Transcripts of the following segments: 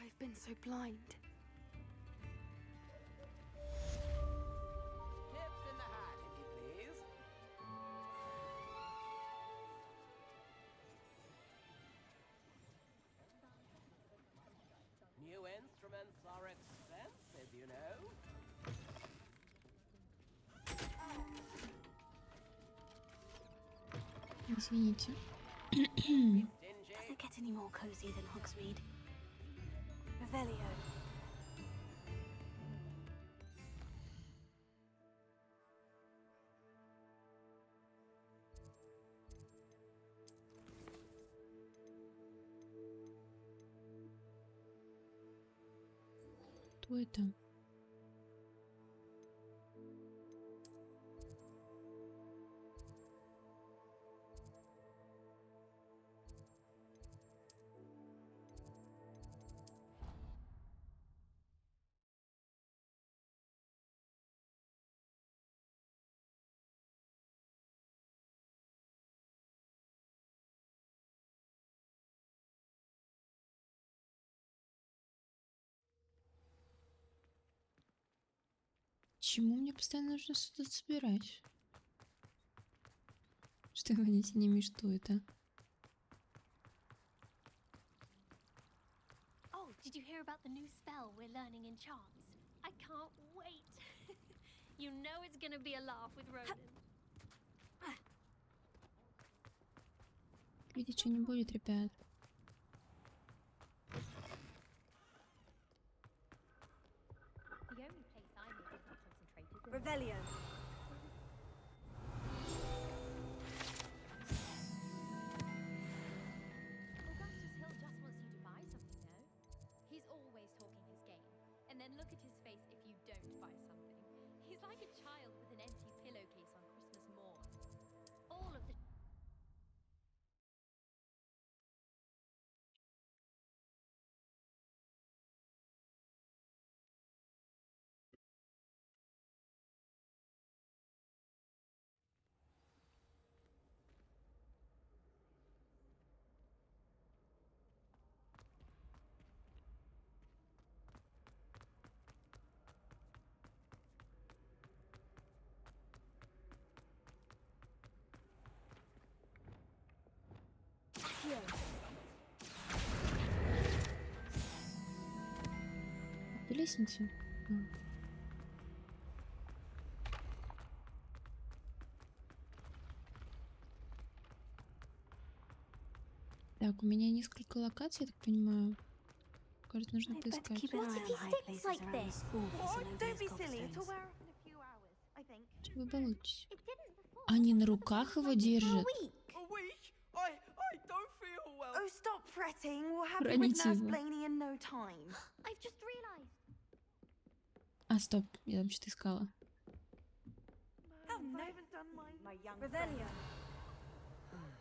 I've been so blind. Tips in the hat, if you please. New instruments are expensive, you know. Извините. Stingy. Does it get any more cozy than Hogsmeade? Revelio. Кто это? Чему мне постоянно нужно что-то собирать? Что понятия не имею, что это? Oh, did you hear about the new spell we're learning in charms? I can't wait. You know it's gonna be a laugh with Ronan. Видите, что не будет, ребят. The only place I'm really concentrated is Revelio. Augustus Hill just wants you to buy something, no? He's always talking his game. And then look at his face if you don't buy something. He's like a child with an empty pillowcase on Christmas morn. All of the По лестнице? А. Так, у меня несколько локаций, я так понимаю. Кажется, нужно I'd better поискать. keep an What eye if on he high stinks places like around the this? school for What? Don't be Zenobia's silly. It'll gobstones. wear off in a few hours, I think. Что вы болтаете? It didn't before. Они на Otherwise руках его it's like it for a держат. week. A week? I don't feel well. Oh, stop fretting. We'll have you Храните with Nurse его. Blaney in no time. I've just realised. А, стоп, я там что-то искала. I haven't done my young Revelio.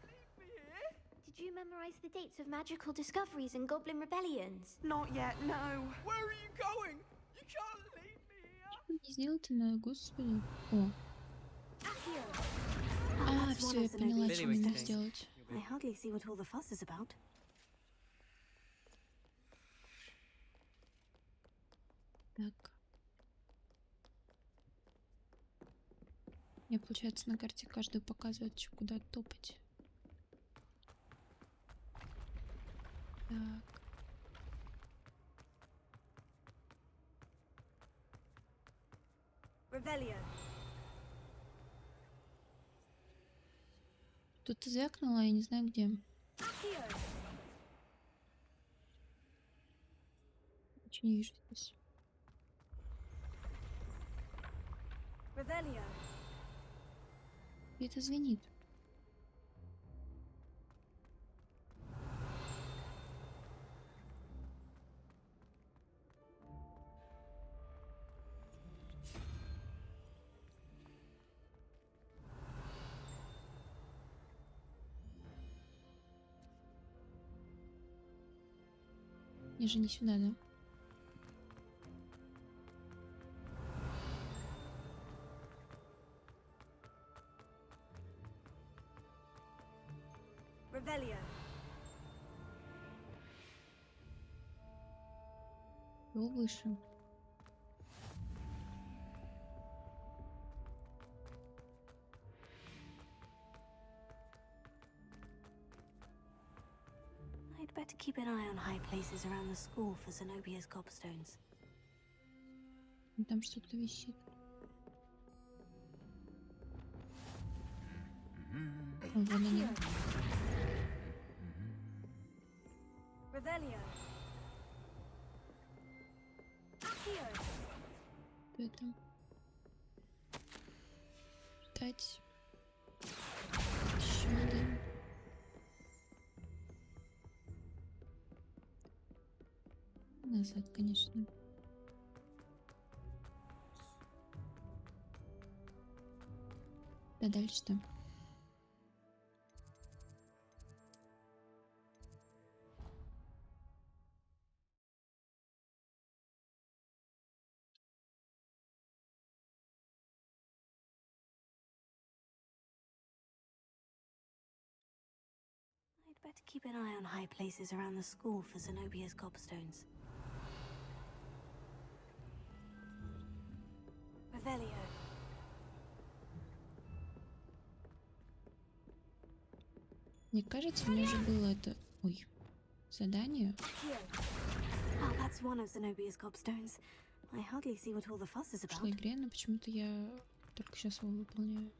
Leave me here. Did you memorise the dates of magical discoveries and goblin rebellions? Not yet, no. Where are you going? You can't leave me here. Что мне сделать-то, господи? О, а, That's one все, я of поняла, Zenobia's что мне надо gobstones. сделать. I hardly see what all the fuss is about. Так. Мне, получается, на карте каждую показывает, куда топать. Так. Revelio. Тут-то звякнуло, я не знаю где. Ничего не вижу здесь. Revelio. И это звенит. Мне же не сюда, да? Revelio. Кто выше? I'd better keep an eye on high places around the school for Zenobia's gobstones. Там что-то висит. О, вон они. Revelio. Accio. Кто это? Ждать. Еще один. Назад, конечно. Да дальше-то. I'd better keep an eye on high places around the school for Zenobia's gobstones. Revelio. Мне кажется, у меня уже было это... Ой. Задание. Accio. Oh, that's one of Zenobia's gobstones. I hardly see what all the fuss is В прошлой about. игре, но почему-то я только сейчас его выполняю.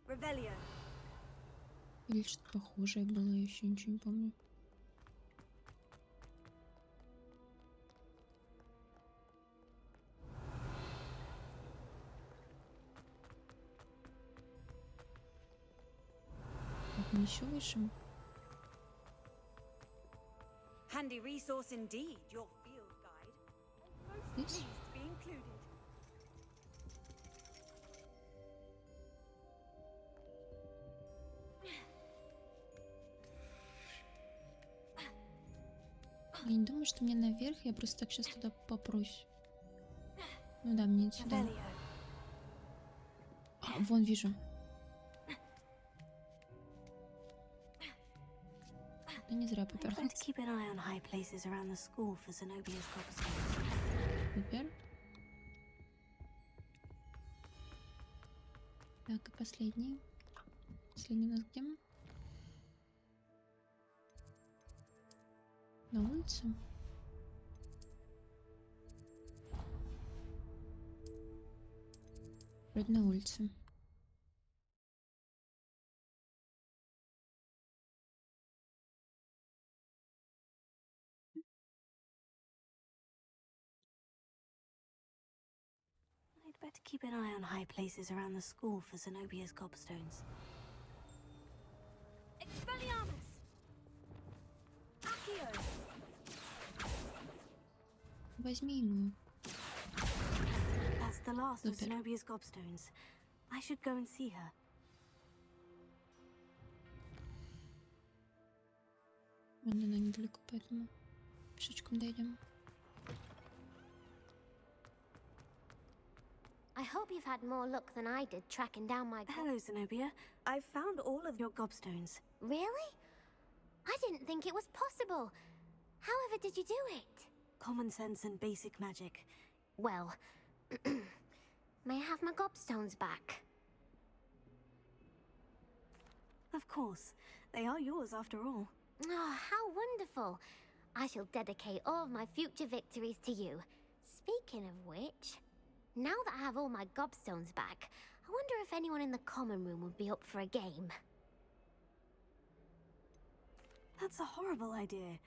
Revelio. Или что-то похожее было, я еще ничего не помню. Так, мне еще выше. Handy resource indeed, your field guide. I'm most Здесь? pleased to be included. Я не думаю, что мне наверх, я просто так сейчас туда попрусь. Ну да, мне сюда. Revelio. А, вон вижу. Да не зря I'd попер. better keep an eye on high places around the school for Zenobia's gobstones. Попер. Так, и последний. Последний у нас где? На улице. Вроде на улице. I'd better keep an eye on high places around the school for Zenobia's gobstones. Expelliarmus! Accio! Возьми ему. That's the last of Супер. Zenobia's gobstones. I should go and see her. Вон она недалеко, поэтому пешочком дойдем. I hope you've had more luck than I did tracking down my... Hello, Zenobia. I've found all of your gobstones. Really? I didn't think it was possible. However did you do it? Common sense and basic magic. Well, may I have my gobstones back? Of course. They are yours after all. Oh, how wonderful. I shall dedicate all of my future victories to you. Speaking of which, now that I have all my gobstones back, I wonder if anyone in the common room would be up for a game. That's a horrible idea.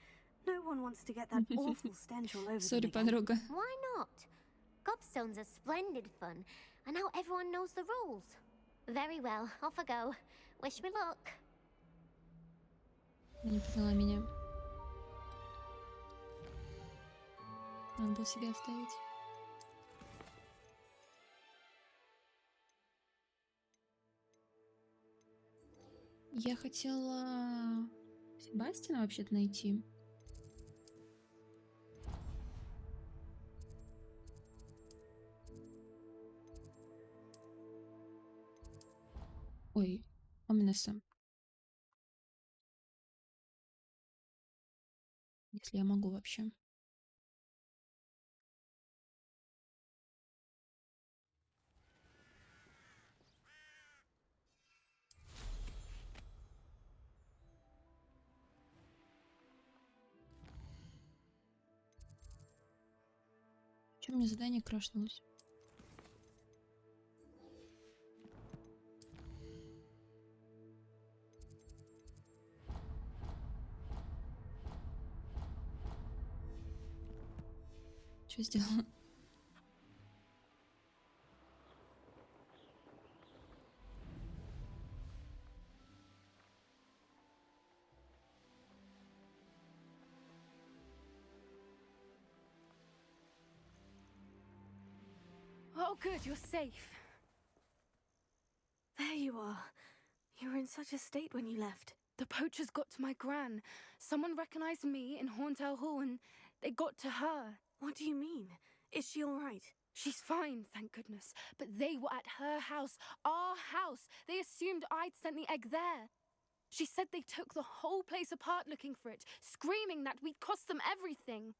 No one wants to get that awful stench all over them Сори, again. подруга. Why not? Gobstones are splendid fun, and now everyone knows the rules. Very well, off I go. Wish me luck. Она не поняла меня. Надо было себе оставить. Я хотела Себастиана вообще-то найти. Ой, Оминеса. Если я могу вообще. У меня задание крашнулось. Что сделала? Oh, good, you're safe. There you are. You were in such a state when you left. The poachers got to my gran. Someone recognized me in Horntail Hall and they got to her. What do you mean? Is she all right? She's fine, thank goodness. But they were at her house, our house. They assumed I'd sent the egg there. She said they took the whole place apart looking for it, screaming that we'd cost them everything.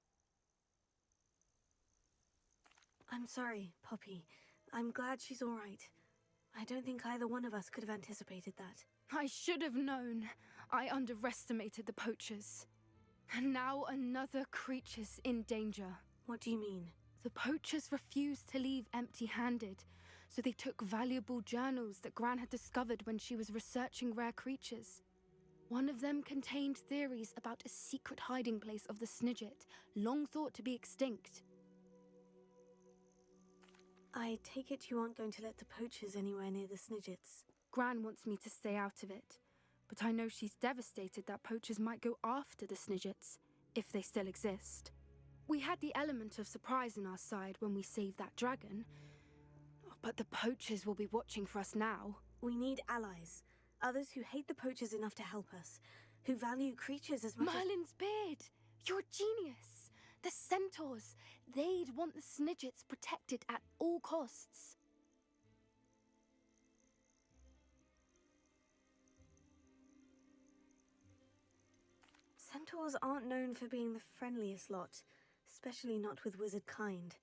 I'm sorry, Poppy. I'm glad she's all right. I don't think either one of us could have anticipated that. I should have known. I underestimated the poachers. And now another creature's in danger. What do you mean? The poachers refused to leave empty-handed, so they took valuable journals that Gran had discovered when she was researching rare creatures. One of them contained theories about a secret hiding place of the Snidget, long thought to be extinct. I take it you aren't going to let the poachers anywhere near the Snidgets. Gran wants me to stay out of it, but I know she's devastated that poachers might go after the Snidgets, if they still exist. We had the element of surprise on our side when we saved that dragon, but the poachers will be watching for us now. We need allies. Others who hate the poachers enough to help us. Who value creatures as much as... Merlin's beard! You're a genius! The centaurs! They'd want the Snidgets protected at all costs. Centaurs aren't known for being the friendliest lot, especially not with wizard kind.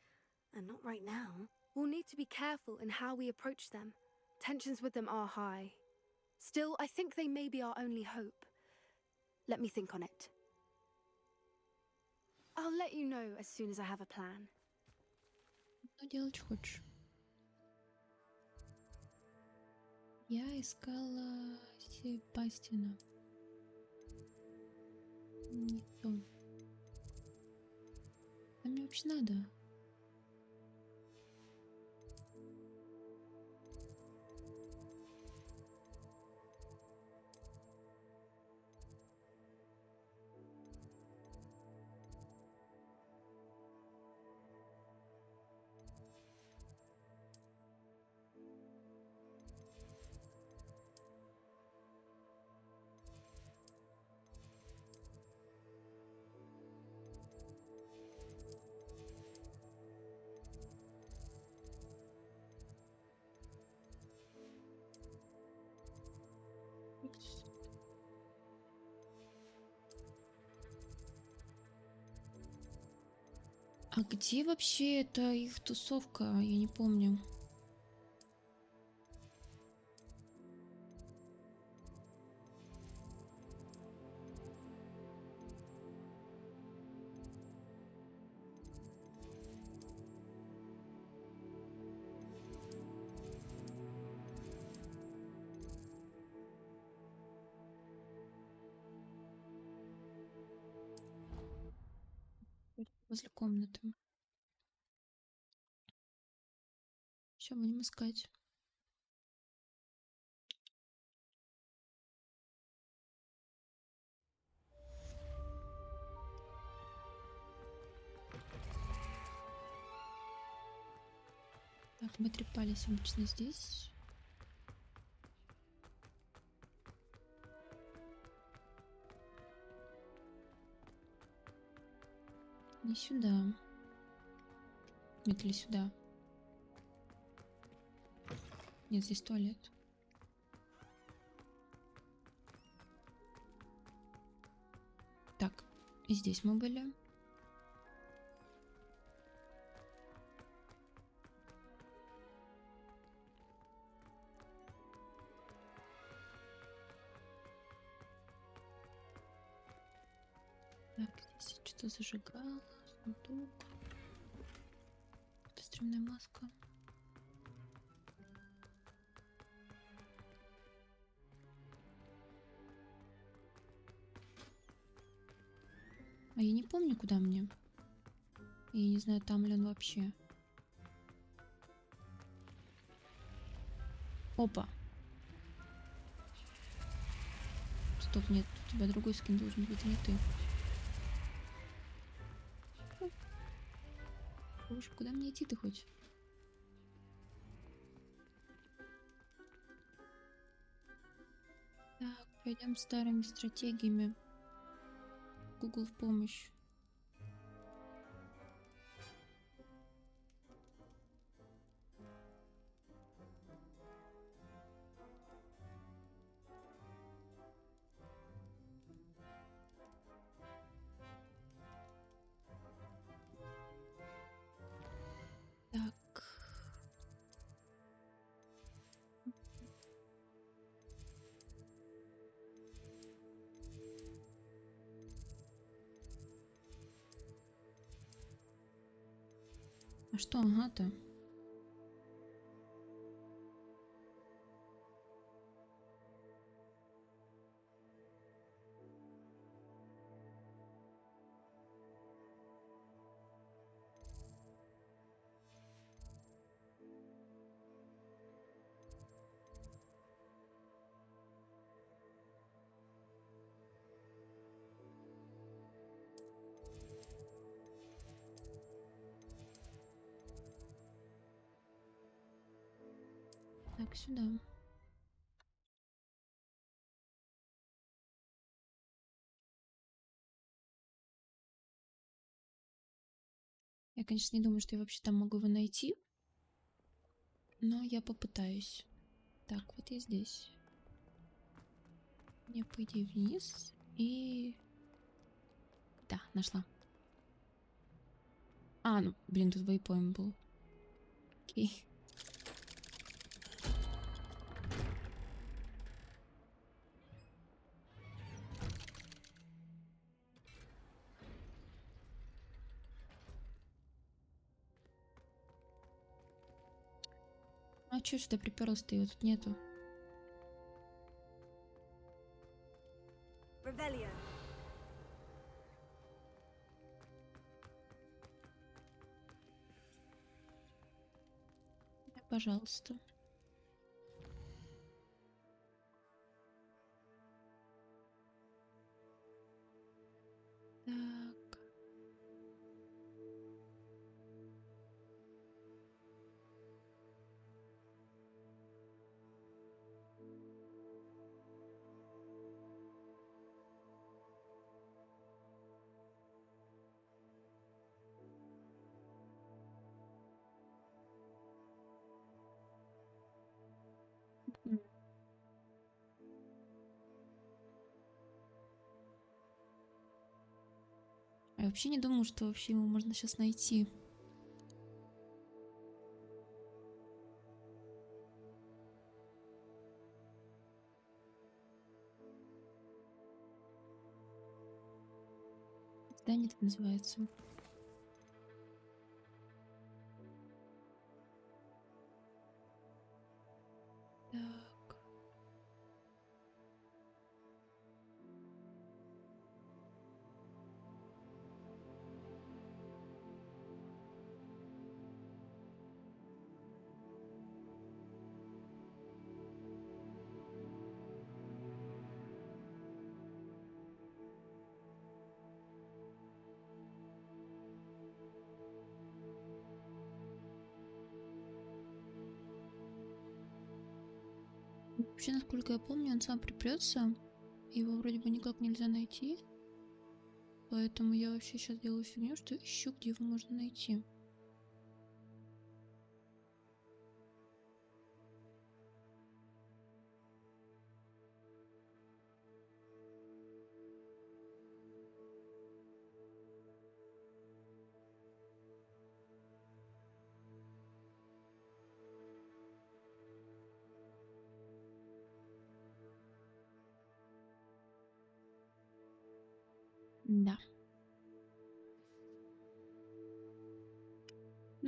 And not right now. We'll need to be careful in how we approach them. Tensions with them are high. Still, I think they may be our only hope. Let me think on it. I'll let you know as soon as I have a plan. Что делать хочешь? Я искала Себастиана. Не то. А мне вообще надо. А где вообще это их тусовка? Я не помню. Возле комнаты. Все, будем искать. Так, мы трепались обычно здесь. Не сюда. Нет, или сюда. Нет, здесь туалет. Так, и здесь мы были. Так, здесь что-то зажигало. Сундук. Волшебная маска. А я не помню, куда мне. Я не знаю, там ли он вообще. Опа. Стоп, нет, у тебя другой скин должен быть, не ты. Боже, куда мне идти-то хоть? Так, пойдем старыми стратегиями. Google в помощь. Так. А что, ага-то? Так, сюда. Я, конечно, не думаю, что я вообще там могу его найти. Но я попытаюсь. Так, вот я здесь. Мне, по идее, вниз. И... Да, нашла. А, ну, блин, тут вейпоинт был. Окей. А чё сюда припёрлась-то? Его тут нету. Revelio. Пожалуйста. Так. М. Я вообще не думаю, что вообще его можно сейчас найти. Здание так называется. Так. Вообще, насколько я помню, он сам припрется. Его вроде бы никак нельзя найти. Поэтому я вообще сейчас делаю фигню, что ищу, где его можно найти. Да.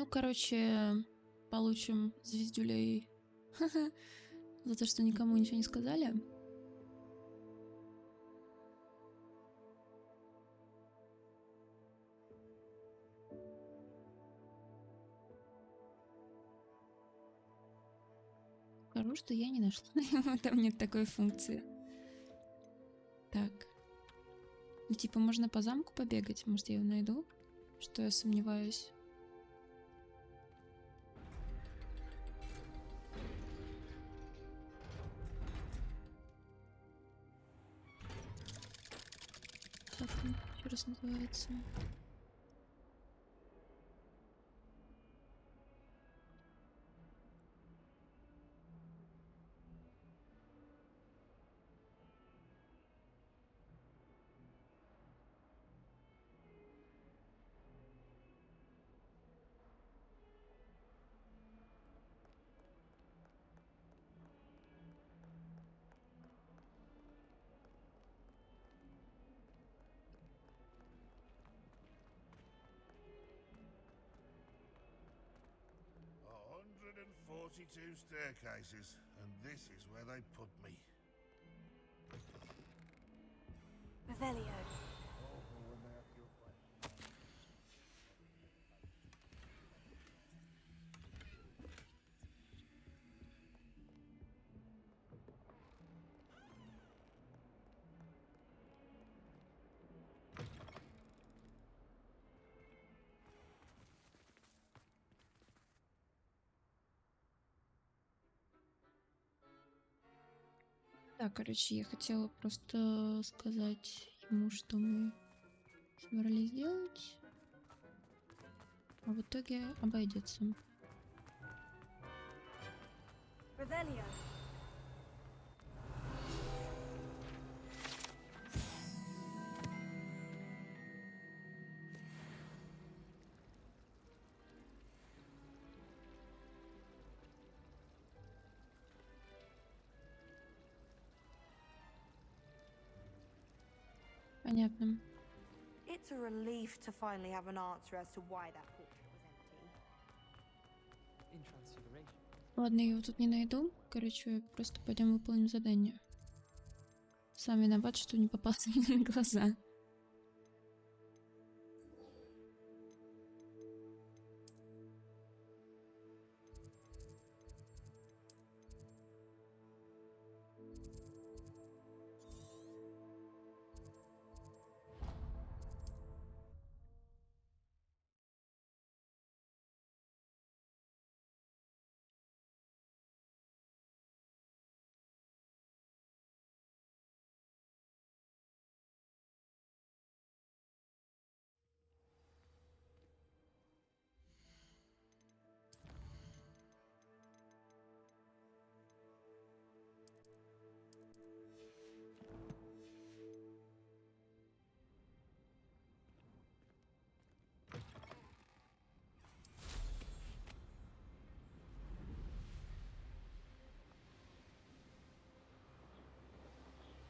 Ну, короче, получим звездюлей за то, что никому ничего не сказали. Скажу, что я не нашла. Там нет такой функции. Так. Ну, типа, можно по замку побегать. Может, я его найду? Что я сомневаюсь. Как он еще раз называется? "142 staircases, and this is where they put me." Revelio. Так, короче, я хотела просто сказать ему, что мы собрались делать, а в итоге обойдется. Revelio. Понятно. It's a relief to finally have an answer as to why that portrait was empty. In Transfiguration. Ладно, я его тут не найду. Короче, просто пойдем выполним задание. Сам виноват, что не попался мне на глаза.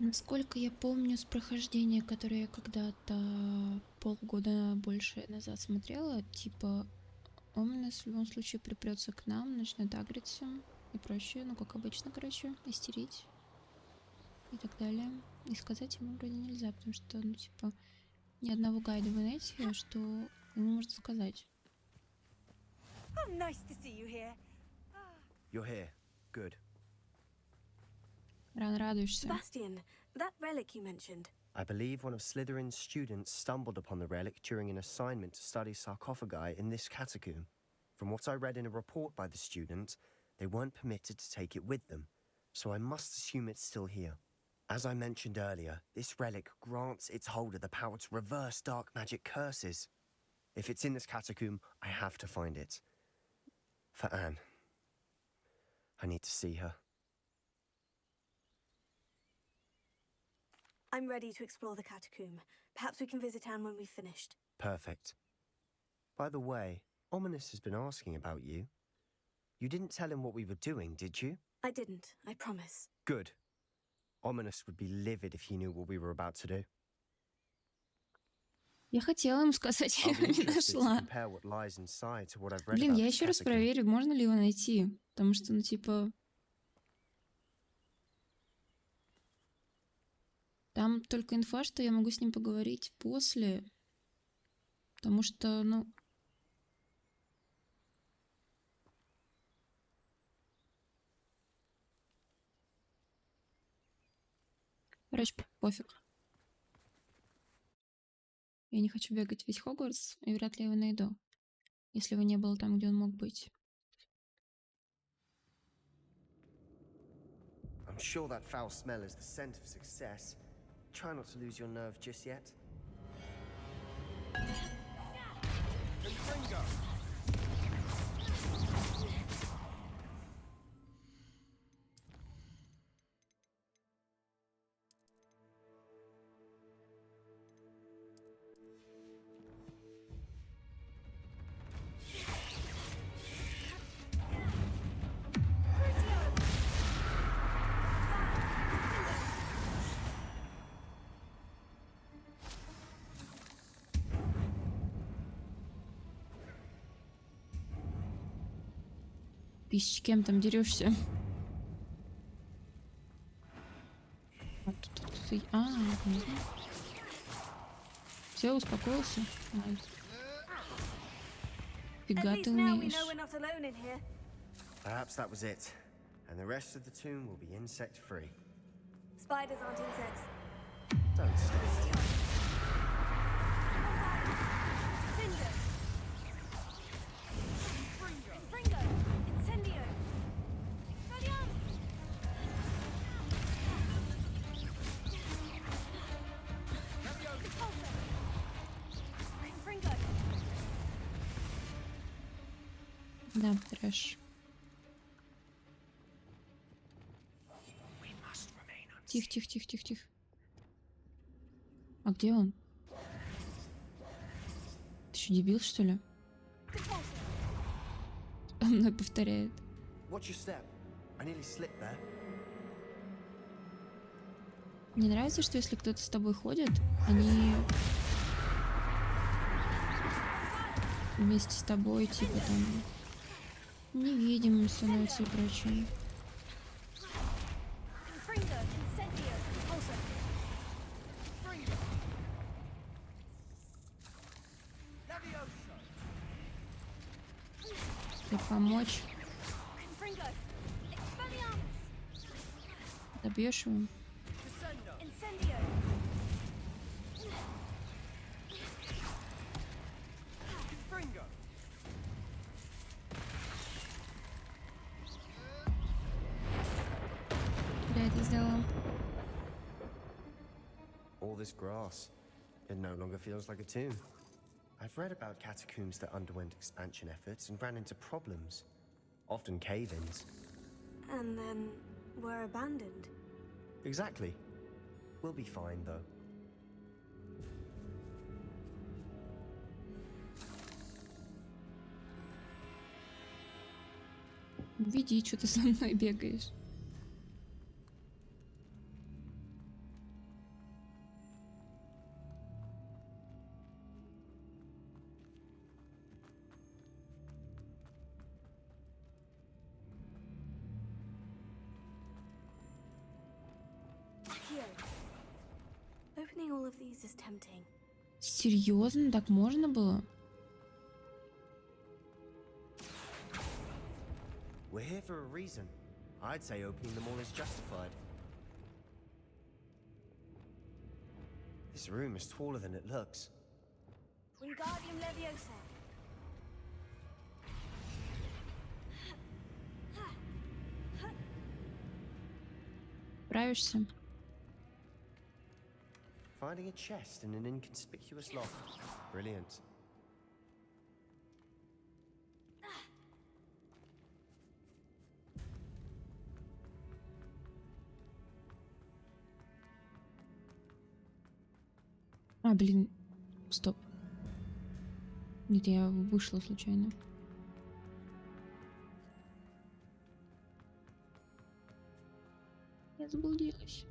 Насколько я помню с прохождения, которое я когда-то полгода больше назад смотрела, типа Омнес в любом случае припрется к нам, начнет агриться и прочее, ну как обычно, короче, истерить и так далее. И сказать ему вроде нельзя, потому что, ну типа, ни одного гайда в инете, что ему можно сказать. Oh, nice to see you here. You're here. Good. Рано радуешься. Sebastian, that relic you mentioned. I believe one of Slytherin's students stumbled upon the relic during an assignment to study sarcophagi in this catacomb. From what I read in a report by the student, they weren't permitted to take it with them, so I must assume it's still here. As I mentioned earlier, this relic grants its holder the power to reverse dark magic curses. If it's in this catacomb, I have to find it. For Anne. I need to see her. I'm ready to explore the catacomb. Perhaps we can visit Anne when we've finished. Perfect. By the way, Ominous has been asking about you. You didn't tell him what we were doing, did you? I didn't, I promise. Good. Ominous would be livid if he knew what we were about to do. Я хотела ему сказать, я I'll его be не interested to нашла. compare what lies inside to what I've read Блин, about я this еще раз catacomb. проверю, можно ли его найти. Потому что, ну, типа... Там только инфа, что я могу с ним поговорить после. Потому что, ну... Короче, пофиг. Я не хочу бегать весь Хогвартс, и вряд ли я его найду. Если его не было там, где он мог быть. I'm sure that foul smell is the scent of success. Try not to lose your nerve just yet. Пись, с кем там дерешься? Все, успокоился? Фига At ты least now we умеешь. know we're not alone in here. Perhaps that was it, and the rest of the tomb will be insect-free. Spiders aren't insects. Don't stop. Cinder. Fringo. Incendio. Expelliarmus. Repulsor. Fringo. Да, трэш. Тихо, тихо, тихо, тихо, тихо. А где он? Ты что, дебил, что ли? Он мной повторяет. Watch your step. I nearly slipped there. Мне нравится, что если кто-то с тобой ходит, они вместе с тобой, типа там, невидимым становятся и прочее. Fringo. Incendio. Repulsor. И помочь. Fringo. Expelliarmus. Добьешь его? Incendio. Да, это сделал. All this grass. It no longer feels like a tomb. I've read about catacombs that underwent expansion efforts and ran into problems. Often cave-ins. And then were abandoned. Exactly. We'll be fine, though. Веди, что ты со мной бегаешь. Here. Opening all of these is tempting. Серьезно? Так можно было? We're here for a reason. I'd say opening them all is justified. This room is taller than it looks. Wingardium Leviosa. Справишься? Finding a chest in an inconspicuous lock. Brilliant. А, блин. Стоп. Нет, я вышла случайно. Я заблудилась.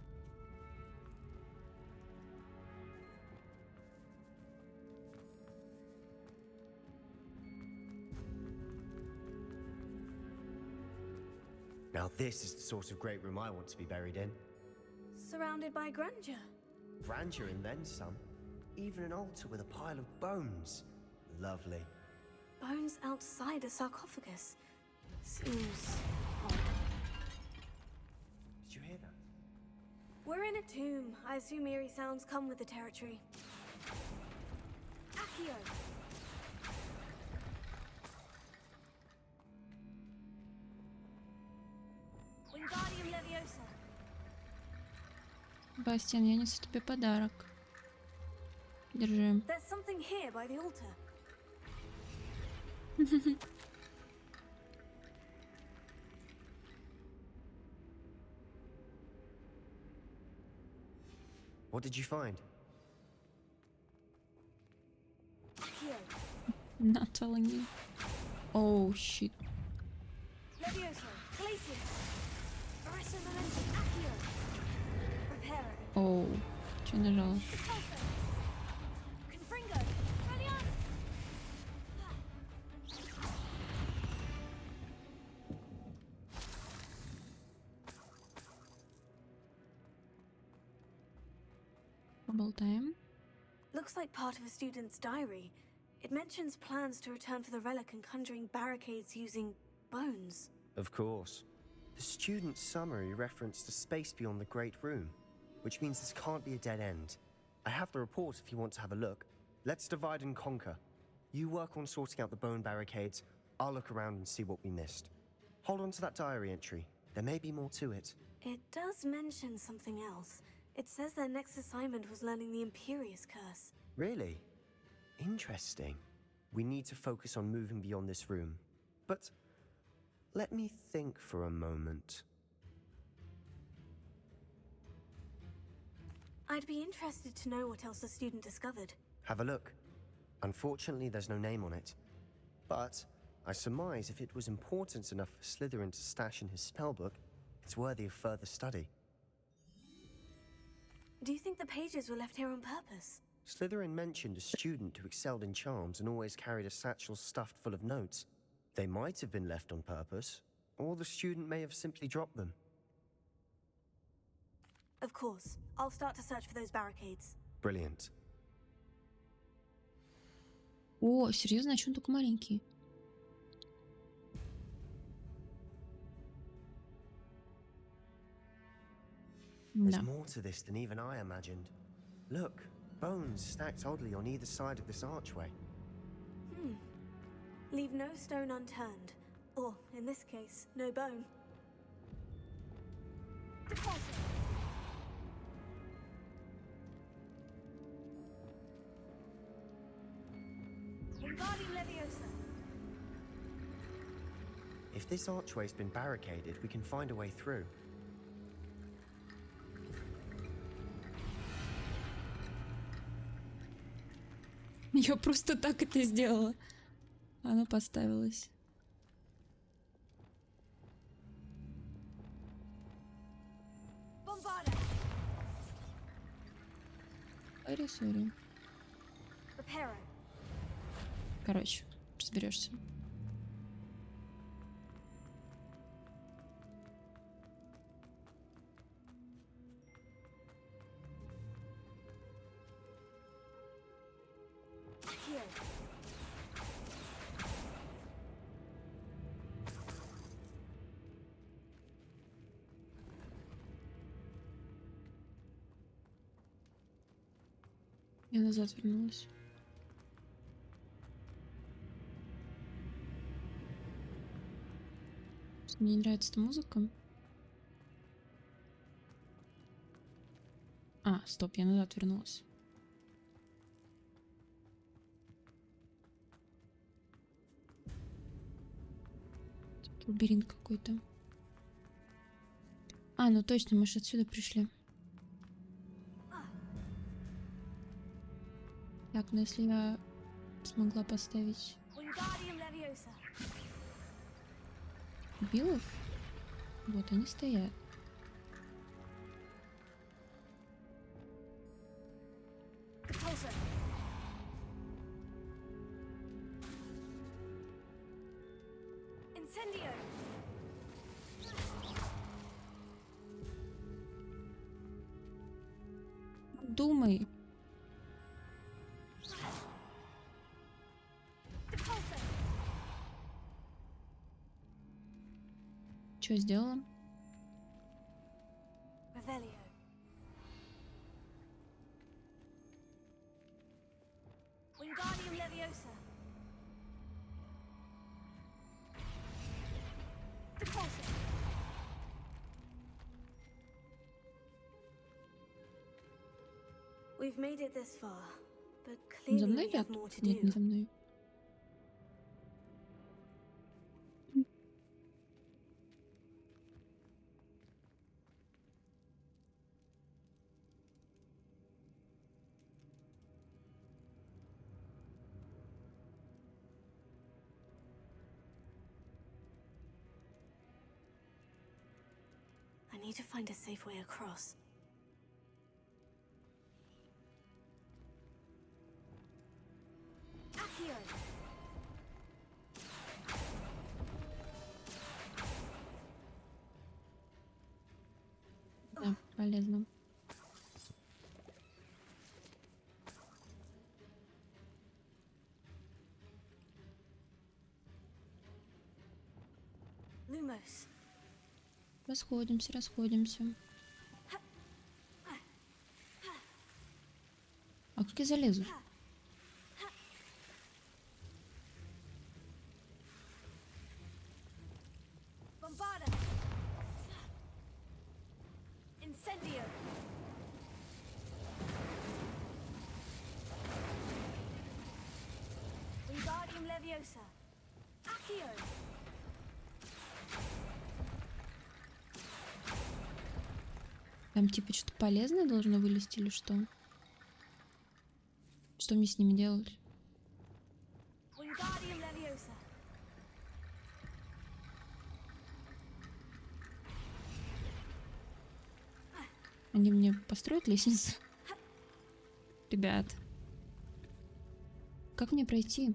Now this is the sort of great room I want to be buried in. Surrounded by grandeur. Grandeur and then some. Even an altar with a pile of bones. Lovely. Bones outside a sarcophagus. Seems odd. Did you hear that? We're in a tomb. I assume eerie sounds come with the territory. Accio! Wingardium Leviosa. Себастьян, я несу тебе подарок. Держи. There's something here by the altar. What did you find? Accio. Not telling you. Oh, shit. Leviosa. Glacius. Arresto Momentum. Accio. Reparo. Оу. Че нажала? Repulso. Confringo. Expelliarmus. Поболтаем. Looks like part of a student's diary. It mentions plans to return for the relic and conjuring barricades using bones. Of course. The student's summary referenced a space beyond the Great Room, which means this can't be a dead end. I have the report if you want to have a look. Let's divide and conquer. You work on sorting out the bone barricades. I'll look around and see what we missed. Hold on to that diary entry. There may be more to it. It does mention something else. It says their next assignment was learning the Imperious Curse. Really? Interesting. We need to focus on moving beyond this room. But let me think for a moment. I'd be interested to know what else the student discovered. Have a look. Unfortunately, there's no name on it. But I surmise if it was important enough for Slytherin to stash in his spellbook, it's worthy of further study. Do you think the pages were left here on purpose? Slytherin mentioned a student who excelled in charms and always carried a satchel stuffed full of notes. They might have been left on purpose, or the student may have simply dropped them. Of course. I'll start to search for those barricades. Brilliant. О, серьезно, а чё он такой маленький? There's Да. more to this than even I imagined. Look, bones stacked oddly on either side of this archway. Leave no stone unturned. Or, in this case, no bone. Deposit! Wingardium Leviosa! If this archway's been barricaded, we can find a way through. Я просто так это сделала. Оно поставилось. Bombarda! Сори. Reparo! Короче, разберешься. Accio! Я назад вернулась. Мне не нравится эта музыка. А, стоп, я назад вернулась. Тут лабиринт какой-то. А, ну точно, мы же отсюда пришли. Так, ну если я смогла поставить Wingardium Leviosa! билов, вот они стоят. Repulso! Incendio! Думай. Что сделала? Revelio. Wingardium Leviosa. Depulso. We've made it this far, but Он за clearly мной we have идет? more to Нет, не do. за мной. I need to find a safe way across. Accio. Да, полезно. Lumos. Расходимся, расходимся. А как я залезу? Bombarda. Incendio. Wingardium Leviosa. Accio. Там типа что-то полезное должно вылезти или что? Что мне с ними делать? Wingardium Leviosa. Они мне построят лестницу? Ребят. Как мне пройти?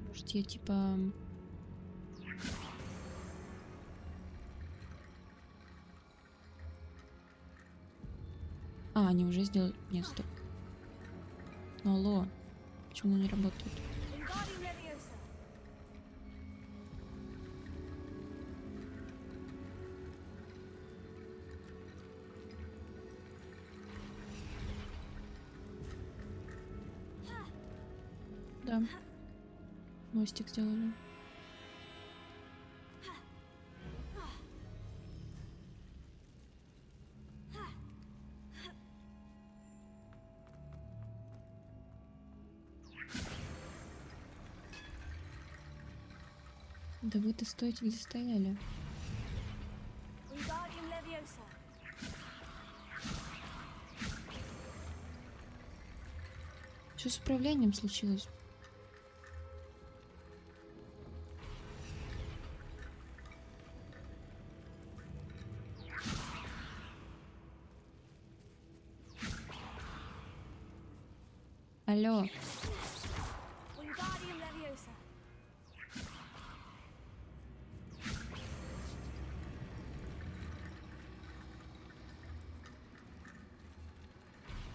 Может, я типа... А, они уже сделали... Нет, стоп. Ну, алло. Почему оно не работает? Wingardium Leviosa. Да. Мостик сделали. Да вы-то стойте, где стояли. Wingardium Leviosa. Что с управлением случилось? Алло. Wingardium Leviosa.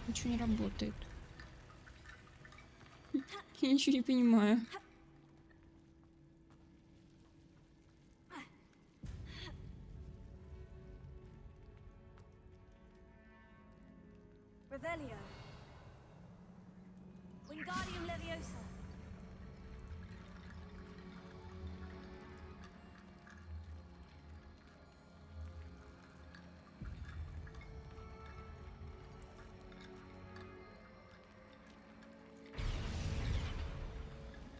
Ничего не работает. Я ничего не понимаю. Revelio. Wingardium Leviosa.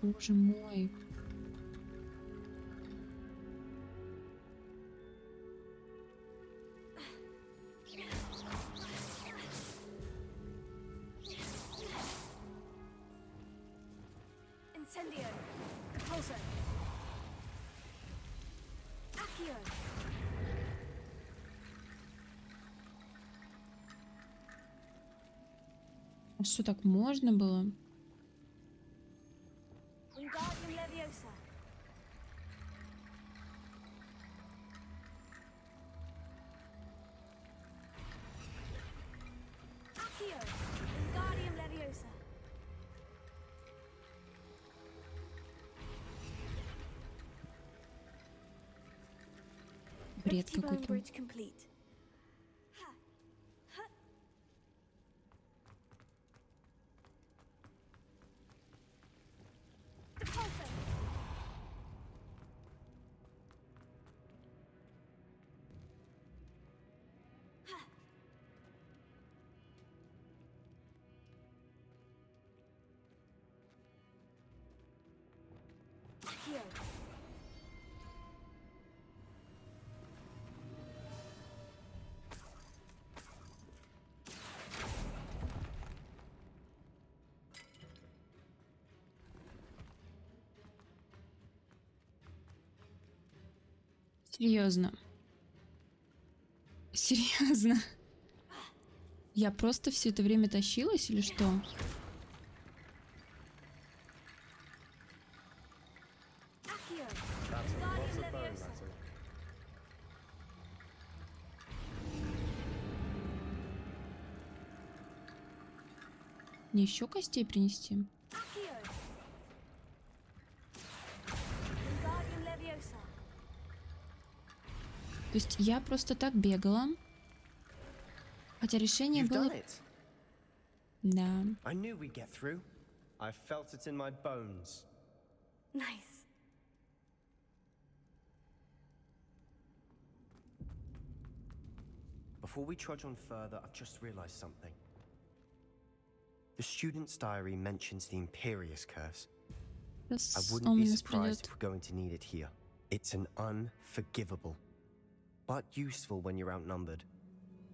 Боже мой. Incendio. Depulso. Accio. А что, так можно было? Wingardium Leviosa. бред Rickety Bone какой-то. Bridge complete. Accio. Серьезно. Серьезно. Я просто все это время тащилась или что? Accio. That's a lot of bone metal. Мне еще костей принести? Accio. Wingardium Leviosa. То есть я просто так бегала. Хотя решение You've было... done it. Да. I knew we'd get through. I felt it in my bones. Nice. Before we trudge on further, I've just realized something. The student's diary mentions the Imperious Curse. I Сейчас wouldn't be Омнис surprised придет. if we're going to need it here. It's an unforgivable, but useful when you're outnumbered.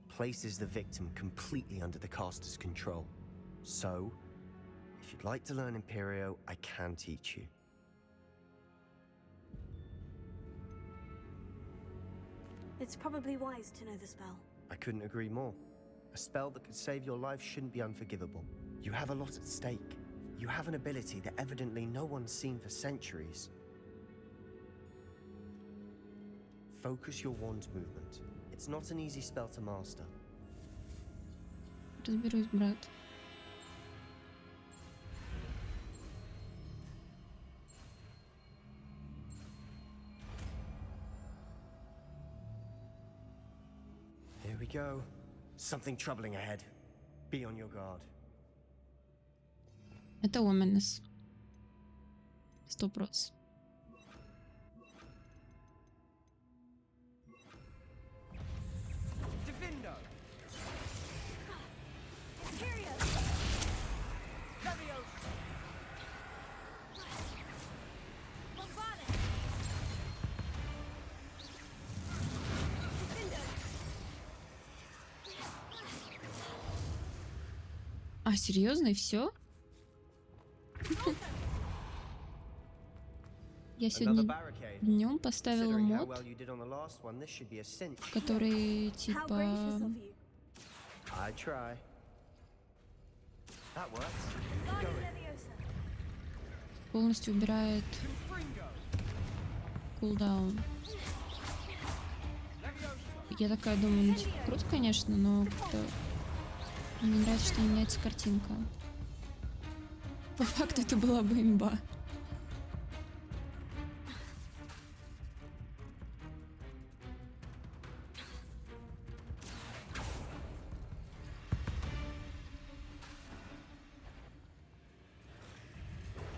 Places the victim completely under the caster's control. So, if you'd like to learn Imperio, I can teach you. It's probably wise to know the spell. I couldn't agree more. A spell that could save your life shouldn't be unforgivable. You have a lot at stake. You have an ability that evidently no one's seen for centuries. Focus your wand movement. It's not an easy spell to master. Разберусь, брат. Here we go. Something troubling ahead. Be on your guard. Это Омнис. 100%. Divindo! Imperio! Leviosa! Bombarded! Defender! А, серьезно, и все? Я Another сегодня barricade. днем поставила Considering how мод, well you did on the last one, this should be a cinch. который How типа gracious of you. I try. That works. Keep Wingardium going. Leviosa. полностью убирает кулдаун. Я такая думаю, ну типа круто, конечно, но как-то мне нравится, что не меняется картинка. По факту это была бы имба.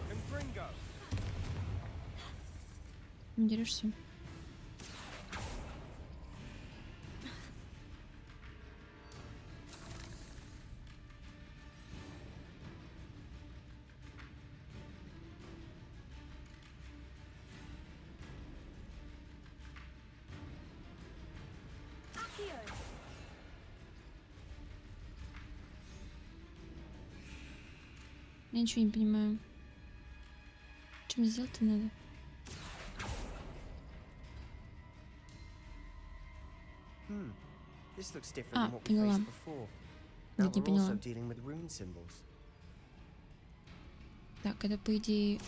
Confringo. Не дерешься. Accio. Я ничего не понимаю. Что мне сделать-то надо? This looks different Ah, than what we поняла. faced before. Now Нет, не we're also поняла. dealing with rune symbols. Так, это по идее...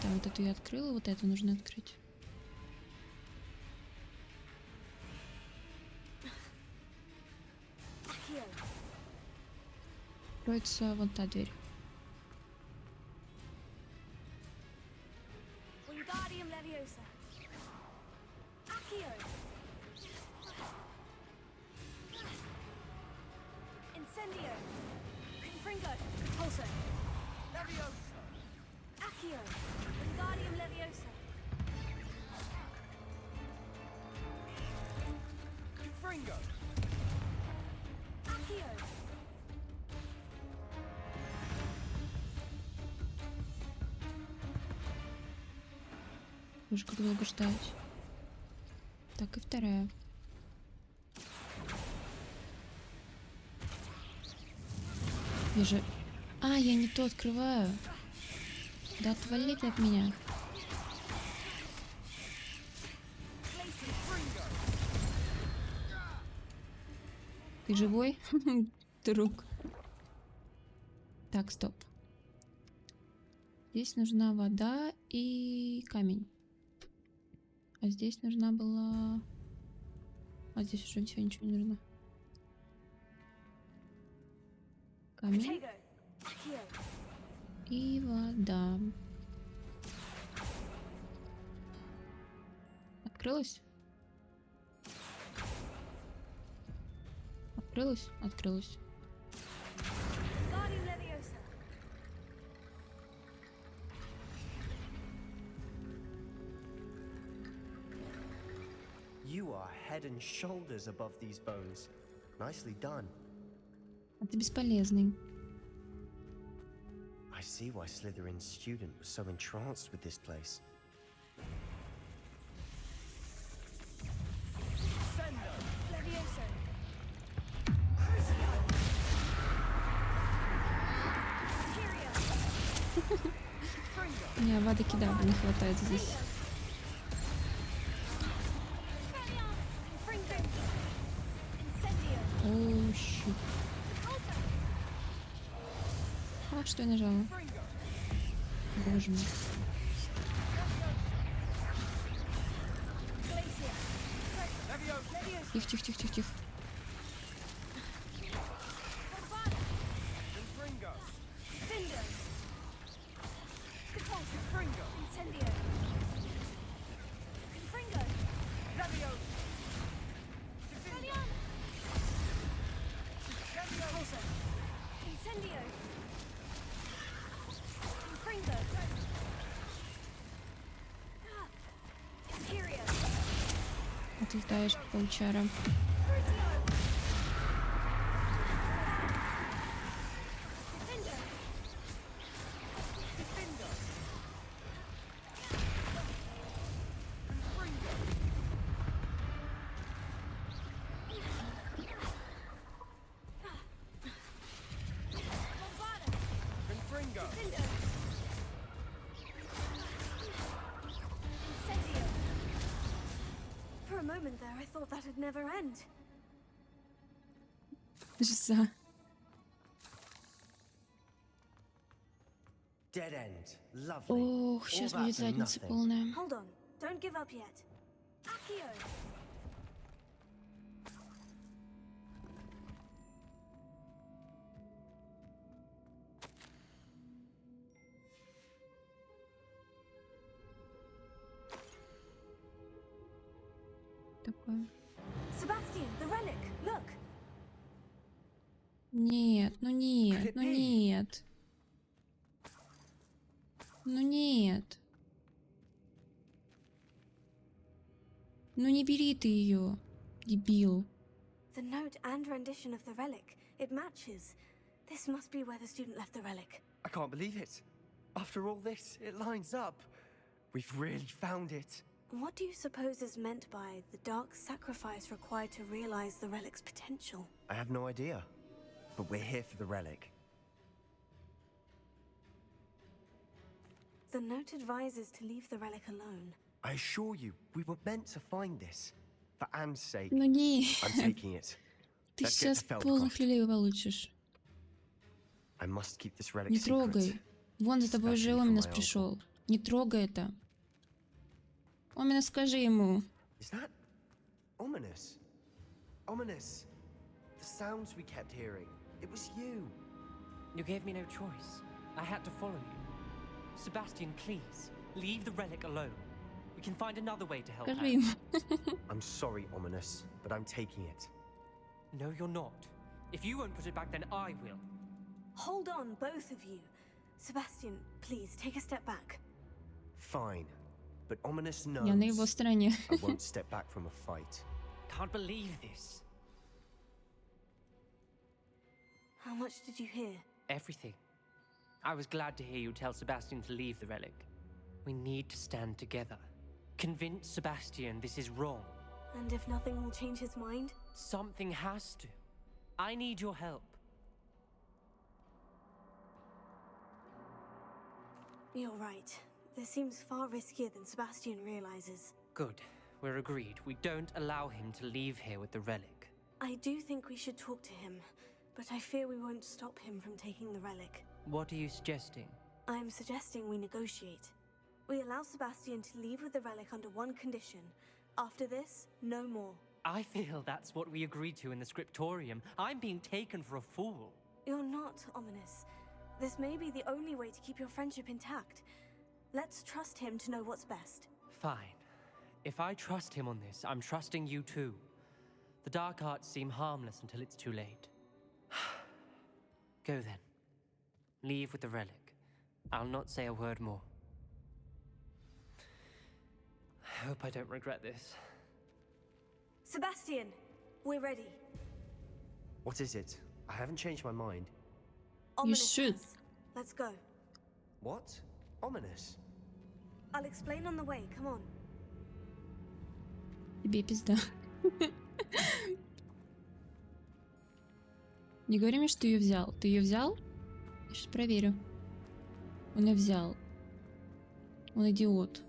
Да, вот эту я открыла, вот эту нужно открыть. Accio. Откроется вон та дверь. Wingardium Leviosa. Accio. Incendio. Confringo. Pulso. Leviosa! Accio. Wingardium Leviosa. Confringo! Accio. Боже, как долго ждать. Так, и вторая. Я же... А, я не то открываю. Да отвали ты от меня. Ты живой, друг? Так, стоп. Здесь нужна вода и камень. А здесь нужна была... А здесь уже ничего не нужно. Камень Protego. Accio. и вода. Открылась? Открылась? Открылась. Wingardium Leviosa. You are head and shoulders above these bones. Nicely done. А ты бесполезный. I see why Slytherin's student was so entranced with this place. Leviosa. Не, воды кидала, не хватает здесь. Оу, щит. А, что я нажала? Боже мой. Тихо, тихо, тихо, тихо, тихо. Confringo! Findo. Confringo! Incendio. Confringo. Leviosa! Pulso. Incendio. Confringo. Imperio. Отлетаешь, паучара. Defendo. Confringo! Defendo. Incendio. For a moment there, I thought that'd never end. Жеса. Dead end. Lovely. Ох, All сейчас that будет for задница nothing. полная. Hold on. Don't give up yet. Accio. Такое. Sebastian, the relic. Look. Нет, ну нет, ну нет. Ну нет. Ну не бери ты ее, дебил. The note and rendition of the relic. It matches. This must be where the student left the relic. I can't believe it. After all this, it lines up. We've really found it. What do you suppose is meant by the dark sacrifice required to realize the relic's potential? I have no idea. But we're here for the relic. The note advises to leave the relic alone. I assure you, we were meant to find this. For Anne's sake, Ну не, I'm taking it. ты Let's get сейчас to полных Feldcroft. люлей получишь. I must keep this relic Не secret. трогай. Вон за тобой уже Especially for Оминас my пришел. Не трогай это. Оминас, скажи ему. Is that ominous? Ominous. The sounds we kept hearing. It was you. You gave me no choice. I had to follow you. Sebastian, please, leave the relic alone. We can find another way to help Скажи Anne. ему. I'm sorry, Ominous, but I'm taking it. No, you're not. If you won't put it back, then I will. Hold on, both of you. Sebastian, please take a step back. Fine. But Ominous Я на его knows стороне. I won't step back from a fight. Can't believe this. How much did you hear? Everything. I was glad to hear you tell Sebastian to leave the relic. We need to stand together. Convince Sebastian this is wrong. And if nothing will change his mind? Something has to. I need your help. You're right. This seems far riskier than Sebastian realizes. Good. We're agreed. We don't allow him to leave here with the relic. I do think we should talk to him, but I fear we won't stop him from taking the relic. What are you suggesting? I'm suggesting we negotiate. We allow Sebastian to leave with the relic under one condition. After this, no more. I feel that's what we agreed to in the scriptorium. I'm being taken for a fool. You're not, Ominous. This may be the only way to keep your friendship intact. Let's trust him to know what's best. Fine. If I trust him on this, I'm trusting you too. The dark arts seem harmless until it's too late. Go then. Leave with the relic. I'll not say a word more. I hope I don't regret this. Sebastian, we're ready. What is it? I haven't changed my mind. Ominous should. has. Let's go. What? Ominous? I'll explain on the way, come on. Тебе пизда. Не говори мне, что ты ее взял. Ты ее взял? Я сейчас проверю. Он ее взял. Он идиот.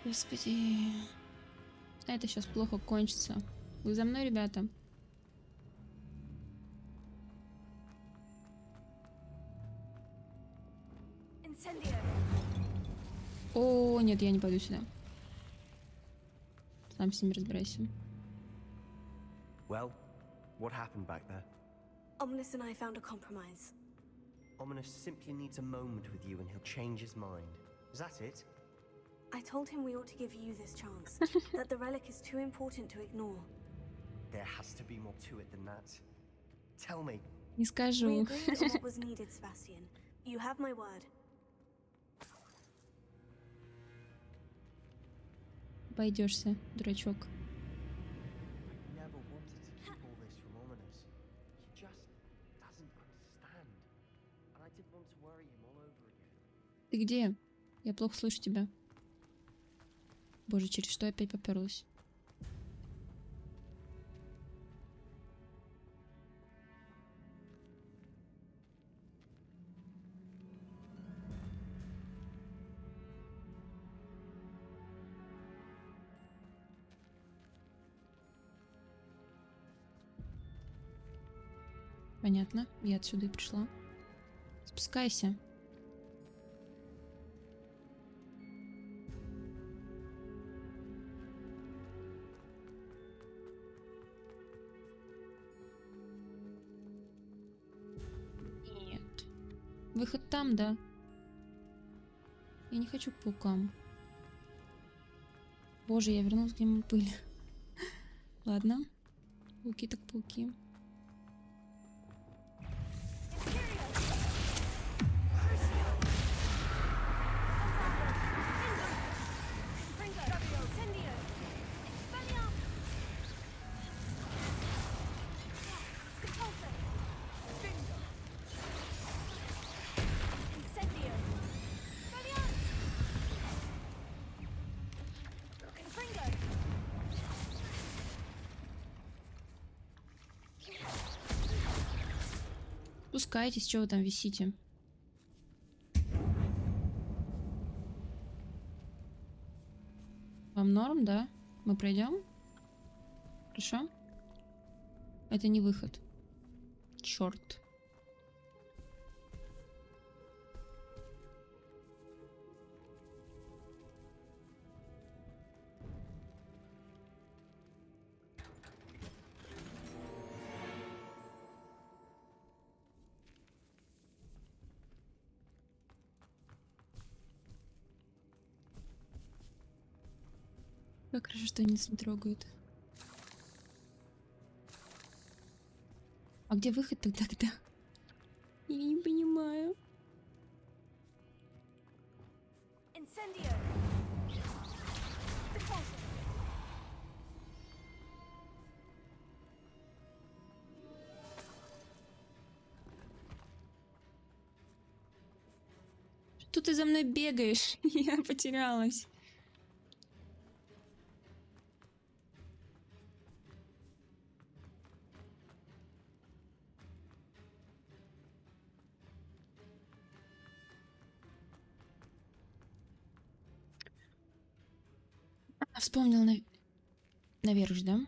Господи. Это сейчас плохо кончится. Вы за мной, ребята? Incendio. О, нет, я не пойду сюда. Сам с ними разбирайся. Well, what happened back there? Ominous and I found a compromise. Ominous simply needs a moment with you and he'll change his mind. Is that it? I told him we ought to give you this chance, that the relic is too important to ignore. There has to be more to it than that. Tell me. Не We скажу. agreed on what was needed, Sebastian. You have my word. Пойдешься, дурачок. I never wanted to keep all this from Ominous. He just doesn't understand. And I didn't want to worry him all over again. Ты где? Я плохо слышу тебя. Боже, через что опять поперлась? Понятно, я отсюда и пришла. Спускайся. Нет. Выход там, да? Я не хочу к паукам. Боже, я вернулась, где мы были. Ладно. Пауки так пауки. Спускайтесь, что вы там висите? Вам норм, да? Мы пройдем? Хорошо? Это не выход. Черт. Как хорошо, что они не трогают. А где выход-то тогда? Я не понимаю. Incendio. Что ты за мной бегаешь? Я потерялась. Вспомнил наверх, да?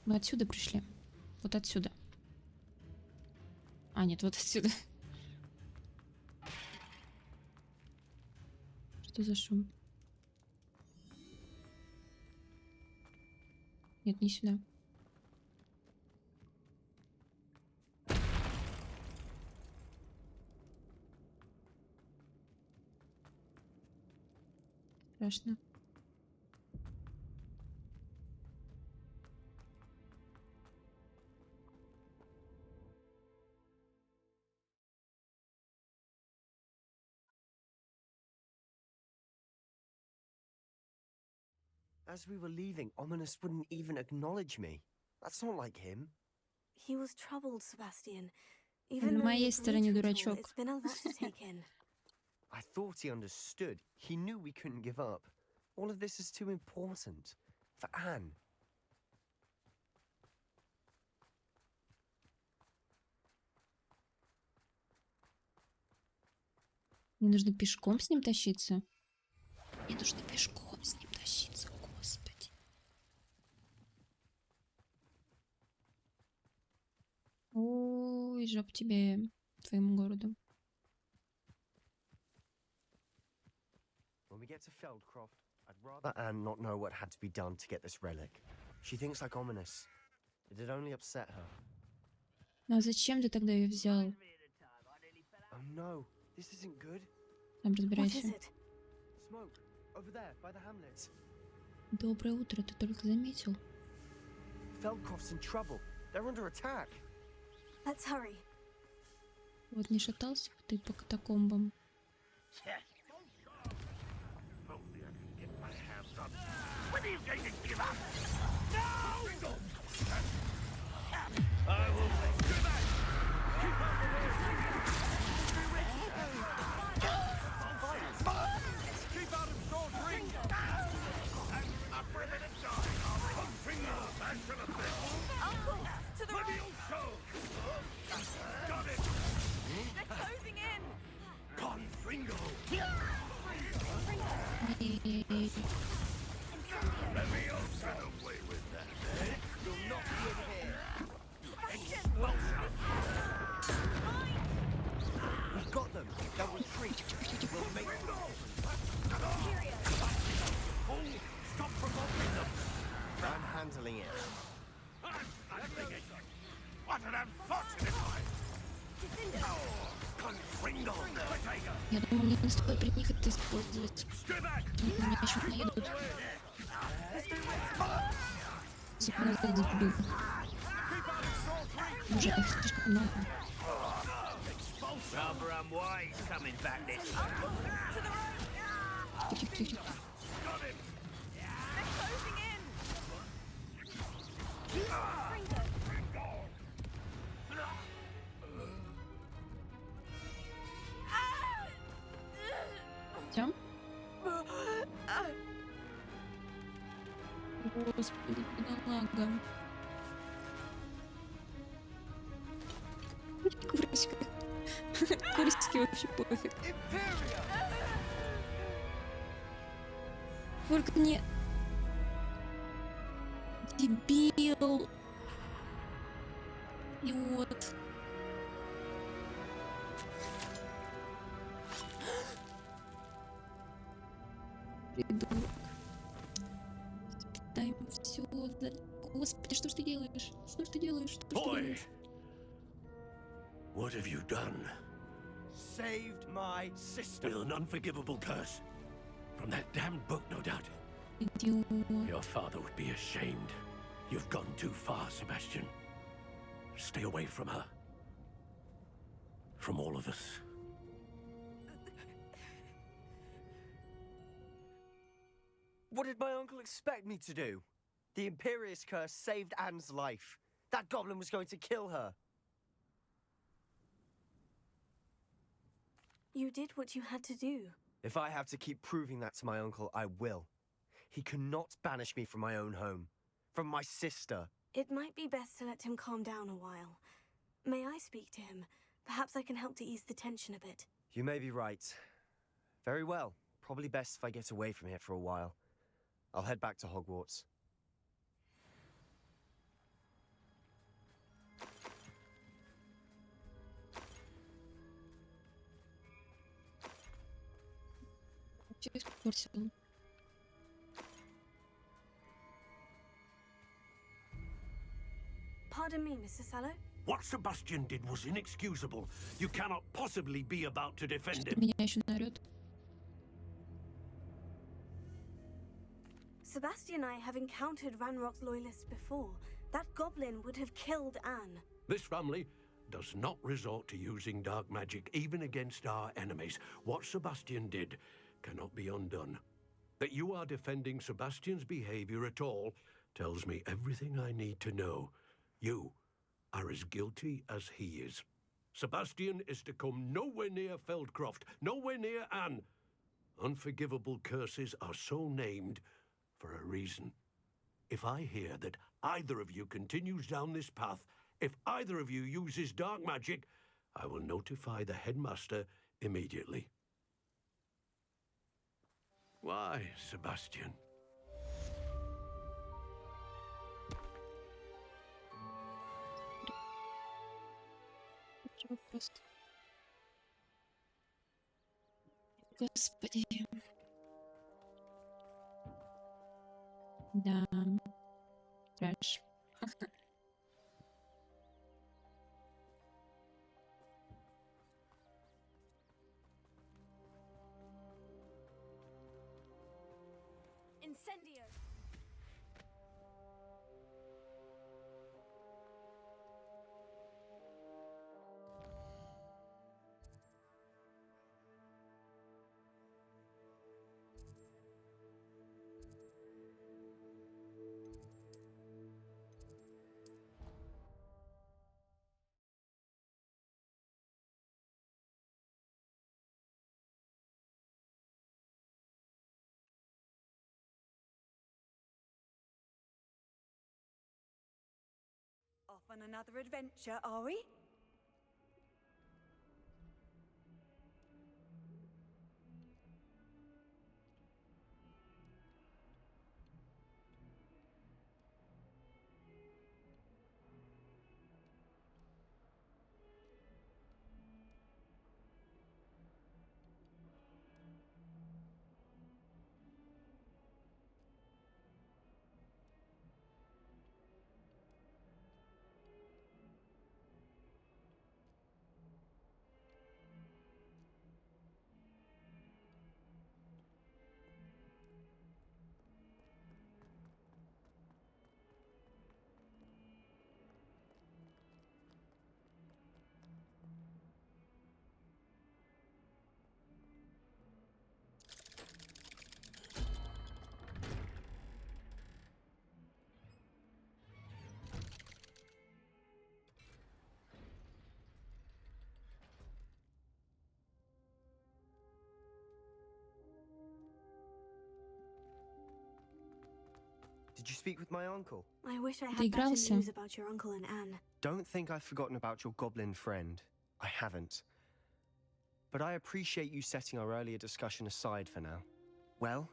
Мы отсюда пришли. Вот отсюда. А, нет, вот отсюда. Что за шум? Нет, не сюда. Страшно. As we were leaving, Ominous wouldn't even acknowledge me. That's not like him. He was troubled, Sebastian. На Even though моей he's стороне new to it all, дурачок. it's been a lot to take in. I thought he understood. He knew we couldn't give up. All of this is too important. For Anne. Мне нужно пешком с ним тащиться. Мне нужно пешком с ним тащиться, господи. Ой, жопа тебе, твоему городу. When we get to Feldcroft, I'd rather Anne not know what had to be done to get this relic. She thinks like Ominous. It'd only upset her. Ну а зачем ты тогда ее взял? Oh no, this isn't good. Там What is разбирайся. it? Smoke, over there, by the hamlet. Доброе утро, ты только заметил. Feldcroft's in trouble. They're under attack. Let's hurry. Вот не шатался бы ты по катакомбам. Эй-эй-эй. We've got them. They'll retreat. We'll make Stop provoking them. I'm handling it. What an unfortunate time! Я думаю, мне не стоит при них это использовать. На меня еще наедут. Заполнять дебил. Уже их слишком много. Тихо. Всё? Господи, бедолага. Курочка. Курочке вообще пофиг. Только не... Дебил. Идиот. Придурок. Дай ему все. Господи, что ж ты делаешь? Что ж ты делаешь? Что ж ты Boy! делаешь? What have you done? saved my sister. With an unforgivable curse. From that damned book, no doubt. Идиот. Your father would be ashamed. You've gone too far, Sebastian. Stay away from her. From all of us. What did my uncle expect me to do? The Imperious curse saved Anne's life. That goblin was going to kill her. You did what you had to do. If I have to keep proving that to my uncle, I will. He cannot banish me from my own home. From my sister. It might be best to let him calm down a while. May I speak to him? Perhaps I can help to ease the tension a bit. You may be right. Very well. Probably best if I get away from here for a while. I'll head back to Hogwarts. Всё испортил. Pardon me, Mr. Sallow? What Sebastian did was inexcusable. You cannot possibly be about to defend Что him. меня еще наорёт? Sebastian and I have encountered Ranrock's loyalists before. That goblin would have killed Anne. This family does not resort to using dark magic even against our enemies. What Sebastian did cannot be undone. That you are defending Sebastian's behavior at all tells me everything I need to know. You are as guilty as he is. Sebastian is to come nowhere near Feldcroft, nowhere near Anne. Unforgivable curses are so named for a reason. If I hear that either of you continues down this path, if either of you uses dark magic, I will notify the headmaster immediately. Why, Sebastian? Вопрос. Господи. Да. Трэш. Incendio! Off on another adventure, are we? Did you speak with my uncle? I wish I had better Доигрался. news about your uncle and Anne. Don't think I've forgotten about your goblin friend. I haven't. But I appreciate you setting our earlier discussion aside for now. Well,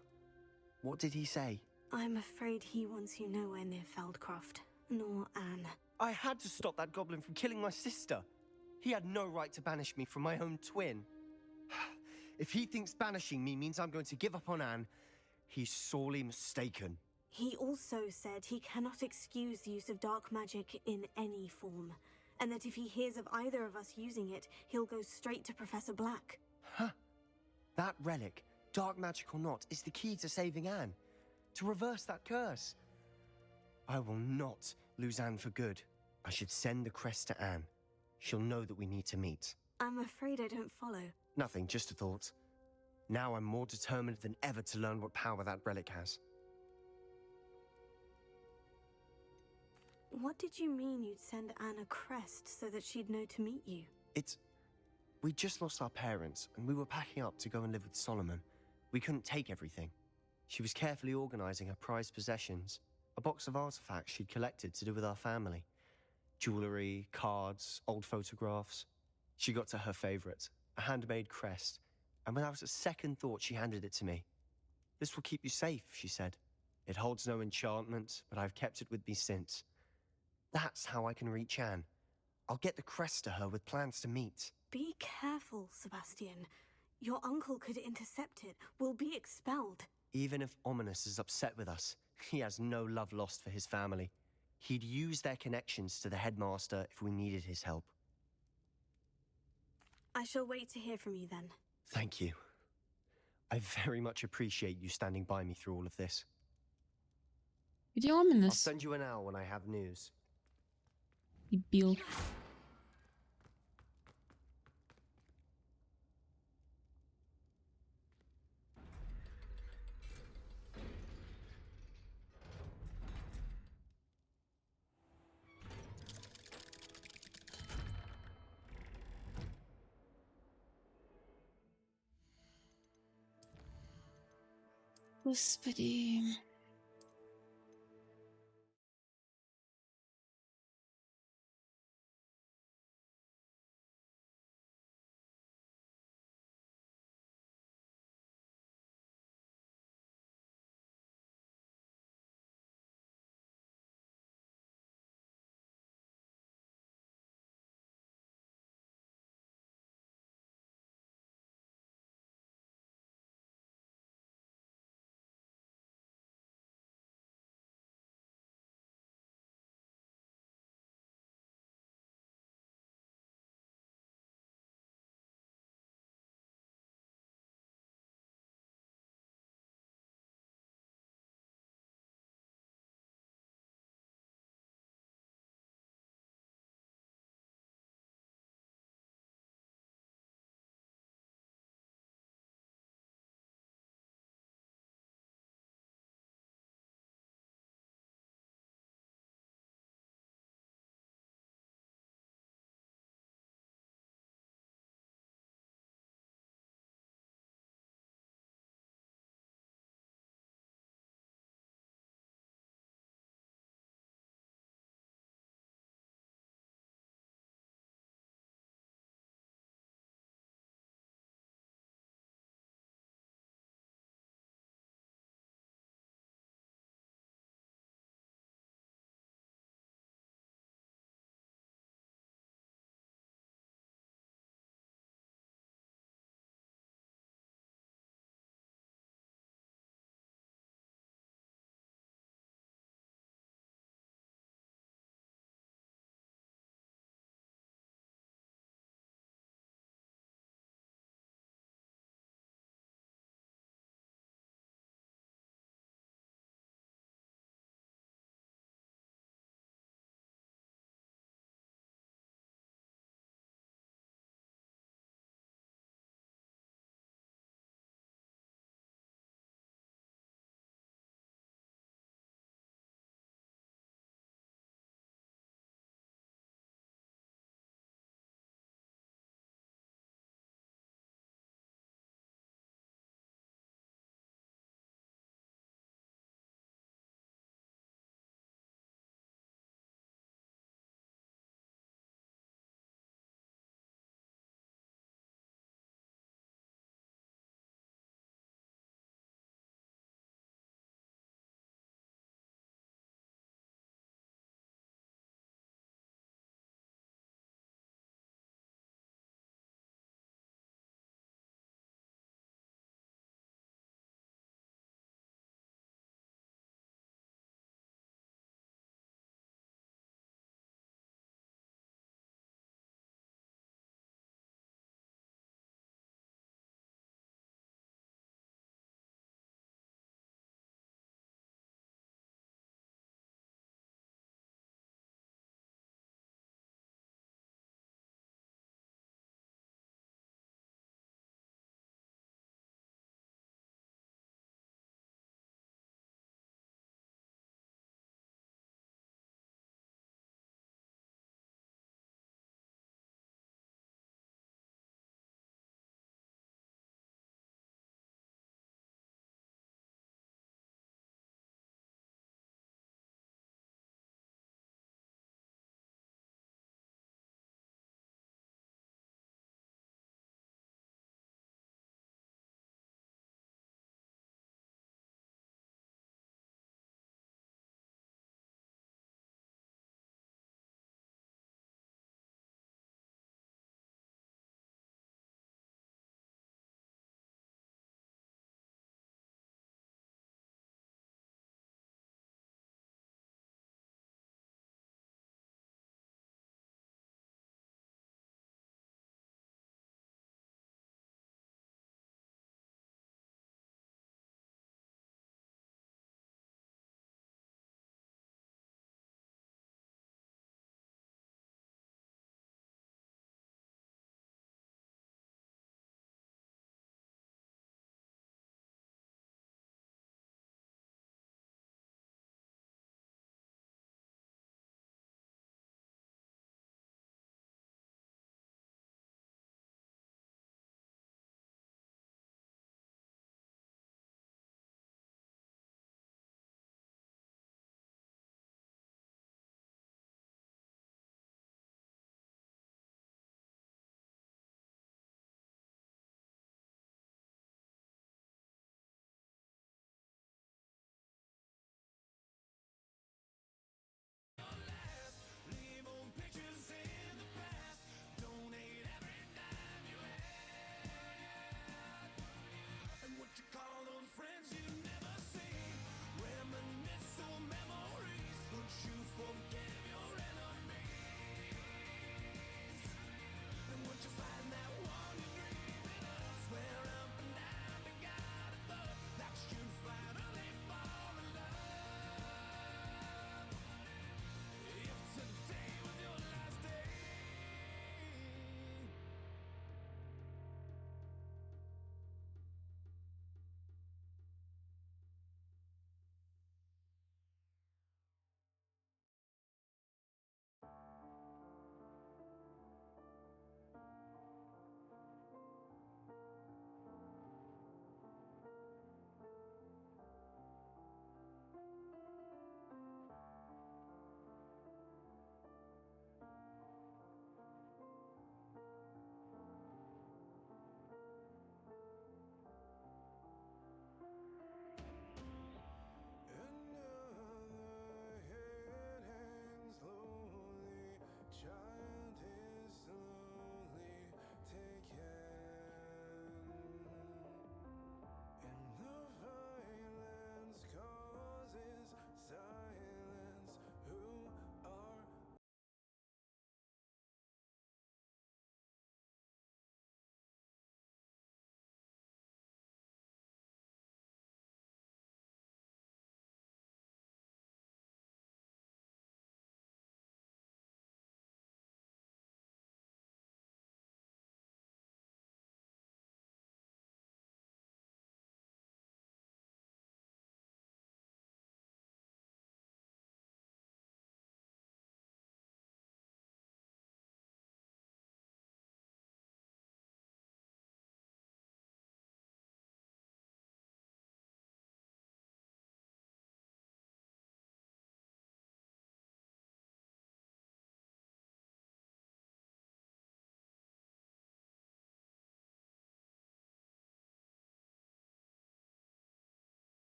what did he say? I'm afraid he wants you nowhere near Feldcroft, nor Anne. I had to stop that goblin from killing my sister. He had no right to banish me from my own twin. If he thinks banishing me means I'm going to give up on Anne, he's sorely mistaken. He also said he cannot excuse the use of dark magic in any form, and that if he hears of either of us using it, he'll go straight to Professor Black. Huh? That relic, dark magic or not, is the key to saving Anne. To reverse that curse. I will not lose Anne for good. I should send the crest to Anne. She'll know that we need to meet. I'm afraid I don't follow. Nothing, just a thought. Now I'm more determined than ever to learn what power that relic has. What did you mean you'd send Anne a crest so that she'd know to meet you? We just lost our parents, and we were packing up to go and live with Solomon. We couldn't take everything. She was carefully organizing her prized possessions, a box of artifacts she'd collected to do with our family. Jewelry, cards, old photographs. She got to her favorite, a handmade crest, and without a second thought, she handed it to me. "This will keep you safe," she said. "It holds no enchantment, but I've kept it with me since. That's how I can reach Anne. I'll get the crest to her with plans to meet." Be careful, Sebastian. Your uncle could intercept it. We'll be expelled. Even if Ominous is upset with us, he has no love lost for his family. He'd use their connections to the headmaster if we needed his help. I shall wait to hear from you then. Thank you. I very much appreciate you standing by me through all of this. Где I'll Ominous? send you an owl when I have news. Дебил. Господи.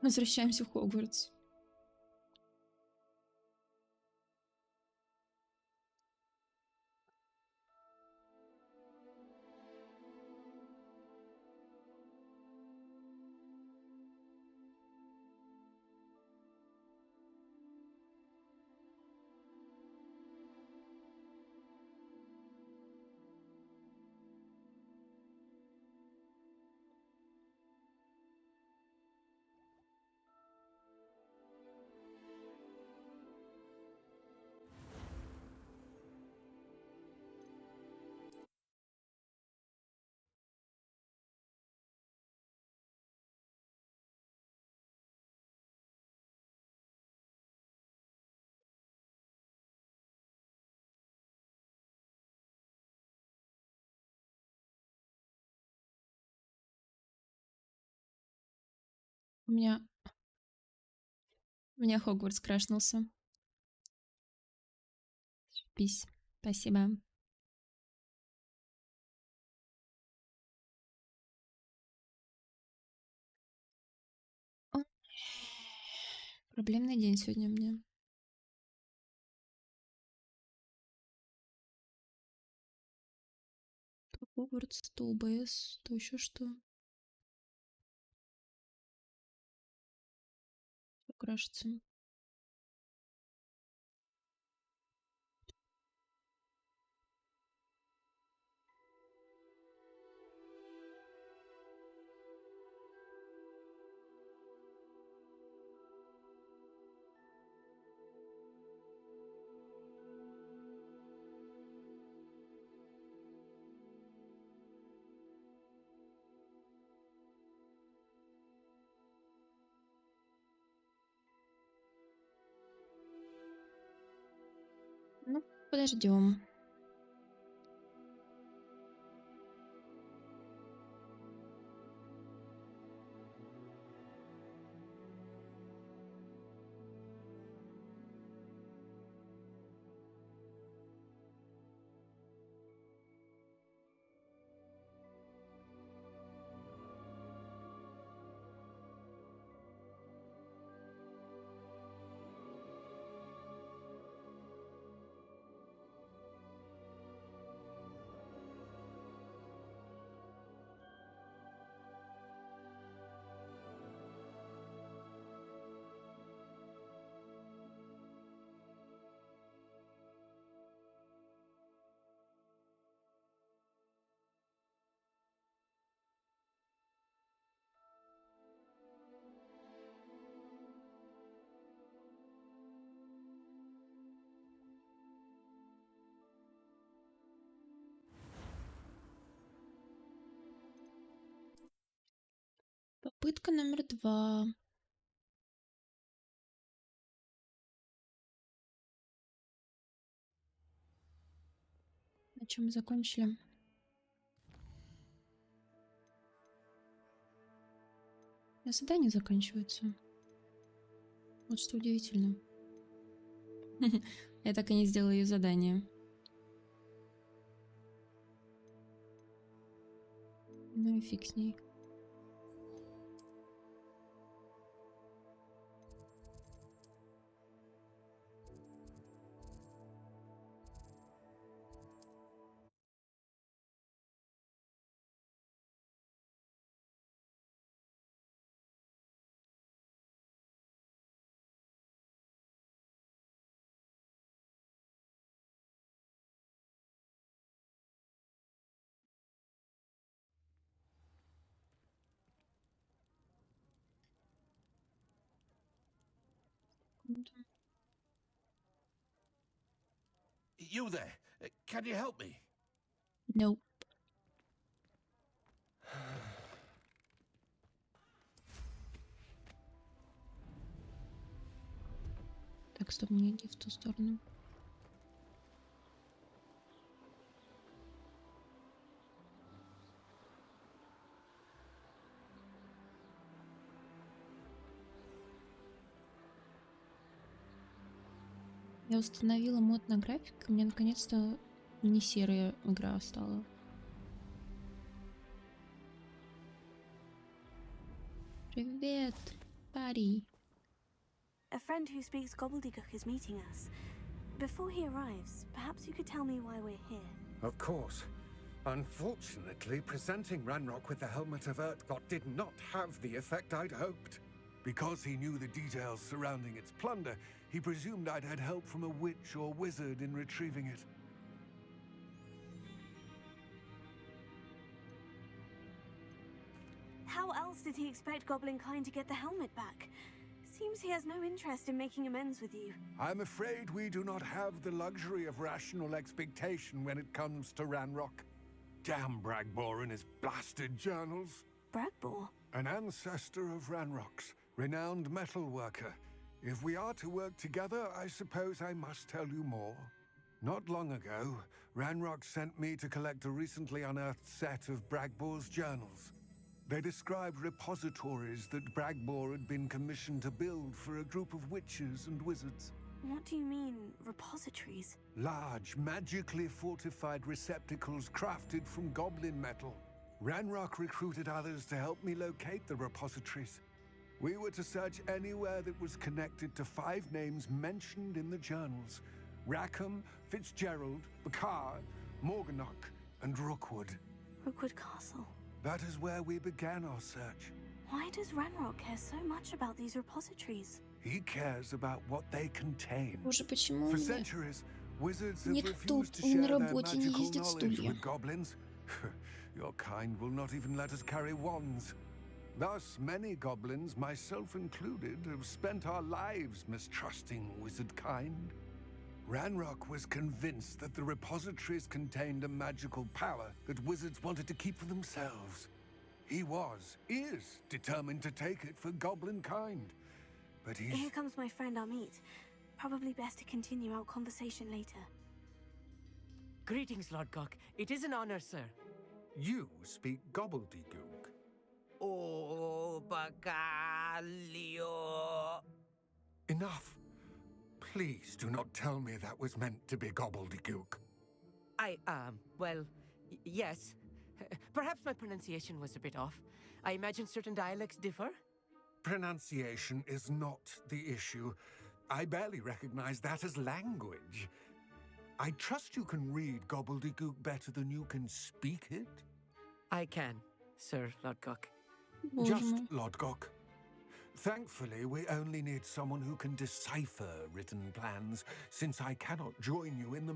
Возвращаемся в Хогвартс. У меня Хогвартс крашнулся. Пись. Спасибо. О, проблемный день сегодня у меня. То Хогвартс, то ОБС, то еще что. Всё крашится. Ну, подождем. Попытка номер 2. На чем мы закончили? А задания заканчиваются. Вот что удивительно. Я так и не сделала ее задание. Ну и фиг с ней. You there? Can you help me? Nope. Так, стоп, не иди в ту сторону. Я установила мод на график, и мне наконец-то не серая игра стала. Привет! Пари. A friend who speaks gobbledygook is meeting us. Before he arrives, perhaps you could tell me why we're here. Of course. Unfortunately, presenting Ranrock with the Helmet of Urtkot did not have the effect I'd hoped. Because he knew the details surrounding its plunder, he presumed I'd had help from a witch or wizard in retrieving it. How else did he expect Goblinkind to get the helmet back? Seems he has no interest in making amends with you. I'm afraid we do not have the luxury of rational expectation when it comes to Ranrock. Damn Bragbor and his blasted journals. Bragbor? An ancestor of Ranrock's, renowned metal worker. If we are to work together, I suppose I must tell you more. Not long ago, Ranrock sent me to collect a recently unearthed set of Bragbor's journals. They described repositories that Bragbor had been commissioned to build for a group of witches and wizards. What do you mean, repositories? Large, magically fortified receptacles crafted from goblin metal. Ranrock recruited others to help me locate the repositories. We were to search anywhere that was connected to 5 names mentioned in the journals: Rackham, Fitzgerald, Bakar, Morganach, and Rookwood. Rookwood Castle. That is where we began our search. Why does Ranrock care so much about these repositories? He cares about what they contain. Боже, почему For мне centuries, wizards have никто refused to на share their работе не magical ездит knowledge стулья? with goblins. Your kind will not even let us carry wands. Thus, many goblins, myself included, have spent our lives mistrusting wizard kind. Ranrock was convinced that the repositories contained a magical power that wizards wanted to keep for themselves. He is determined to take it for goblin kind. But Here he's... comes my friend Amit. Probably best to continue our conversation later. Greetings, Lord Cock. It is an honor, sir. You speak gobbledygook. Oh, Bacalio. Enough. Please do not tell me that was meant to be gobbledygook. Well, yes. Perhaps my pronunciation was a bit off. I imagine certain dialects differ. Pronunciation is not the issue. I barely recognize that as language. I trust you can read gobbledygook better than you can speak it. I can, Sir Lodgok. Боже Just мой. Lodgok. Thankfully, we only need someone who can decipher written plans, since I cannot join you in the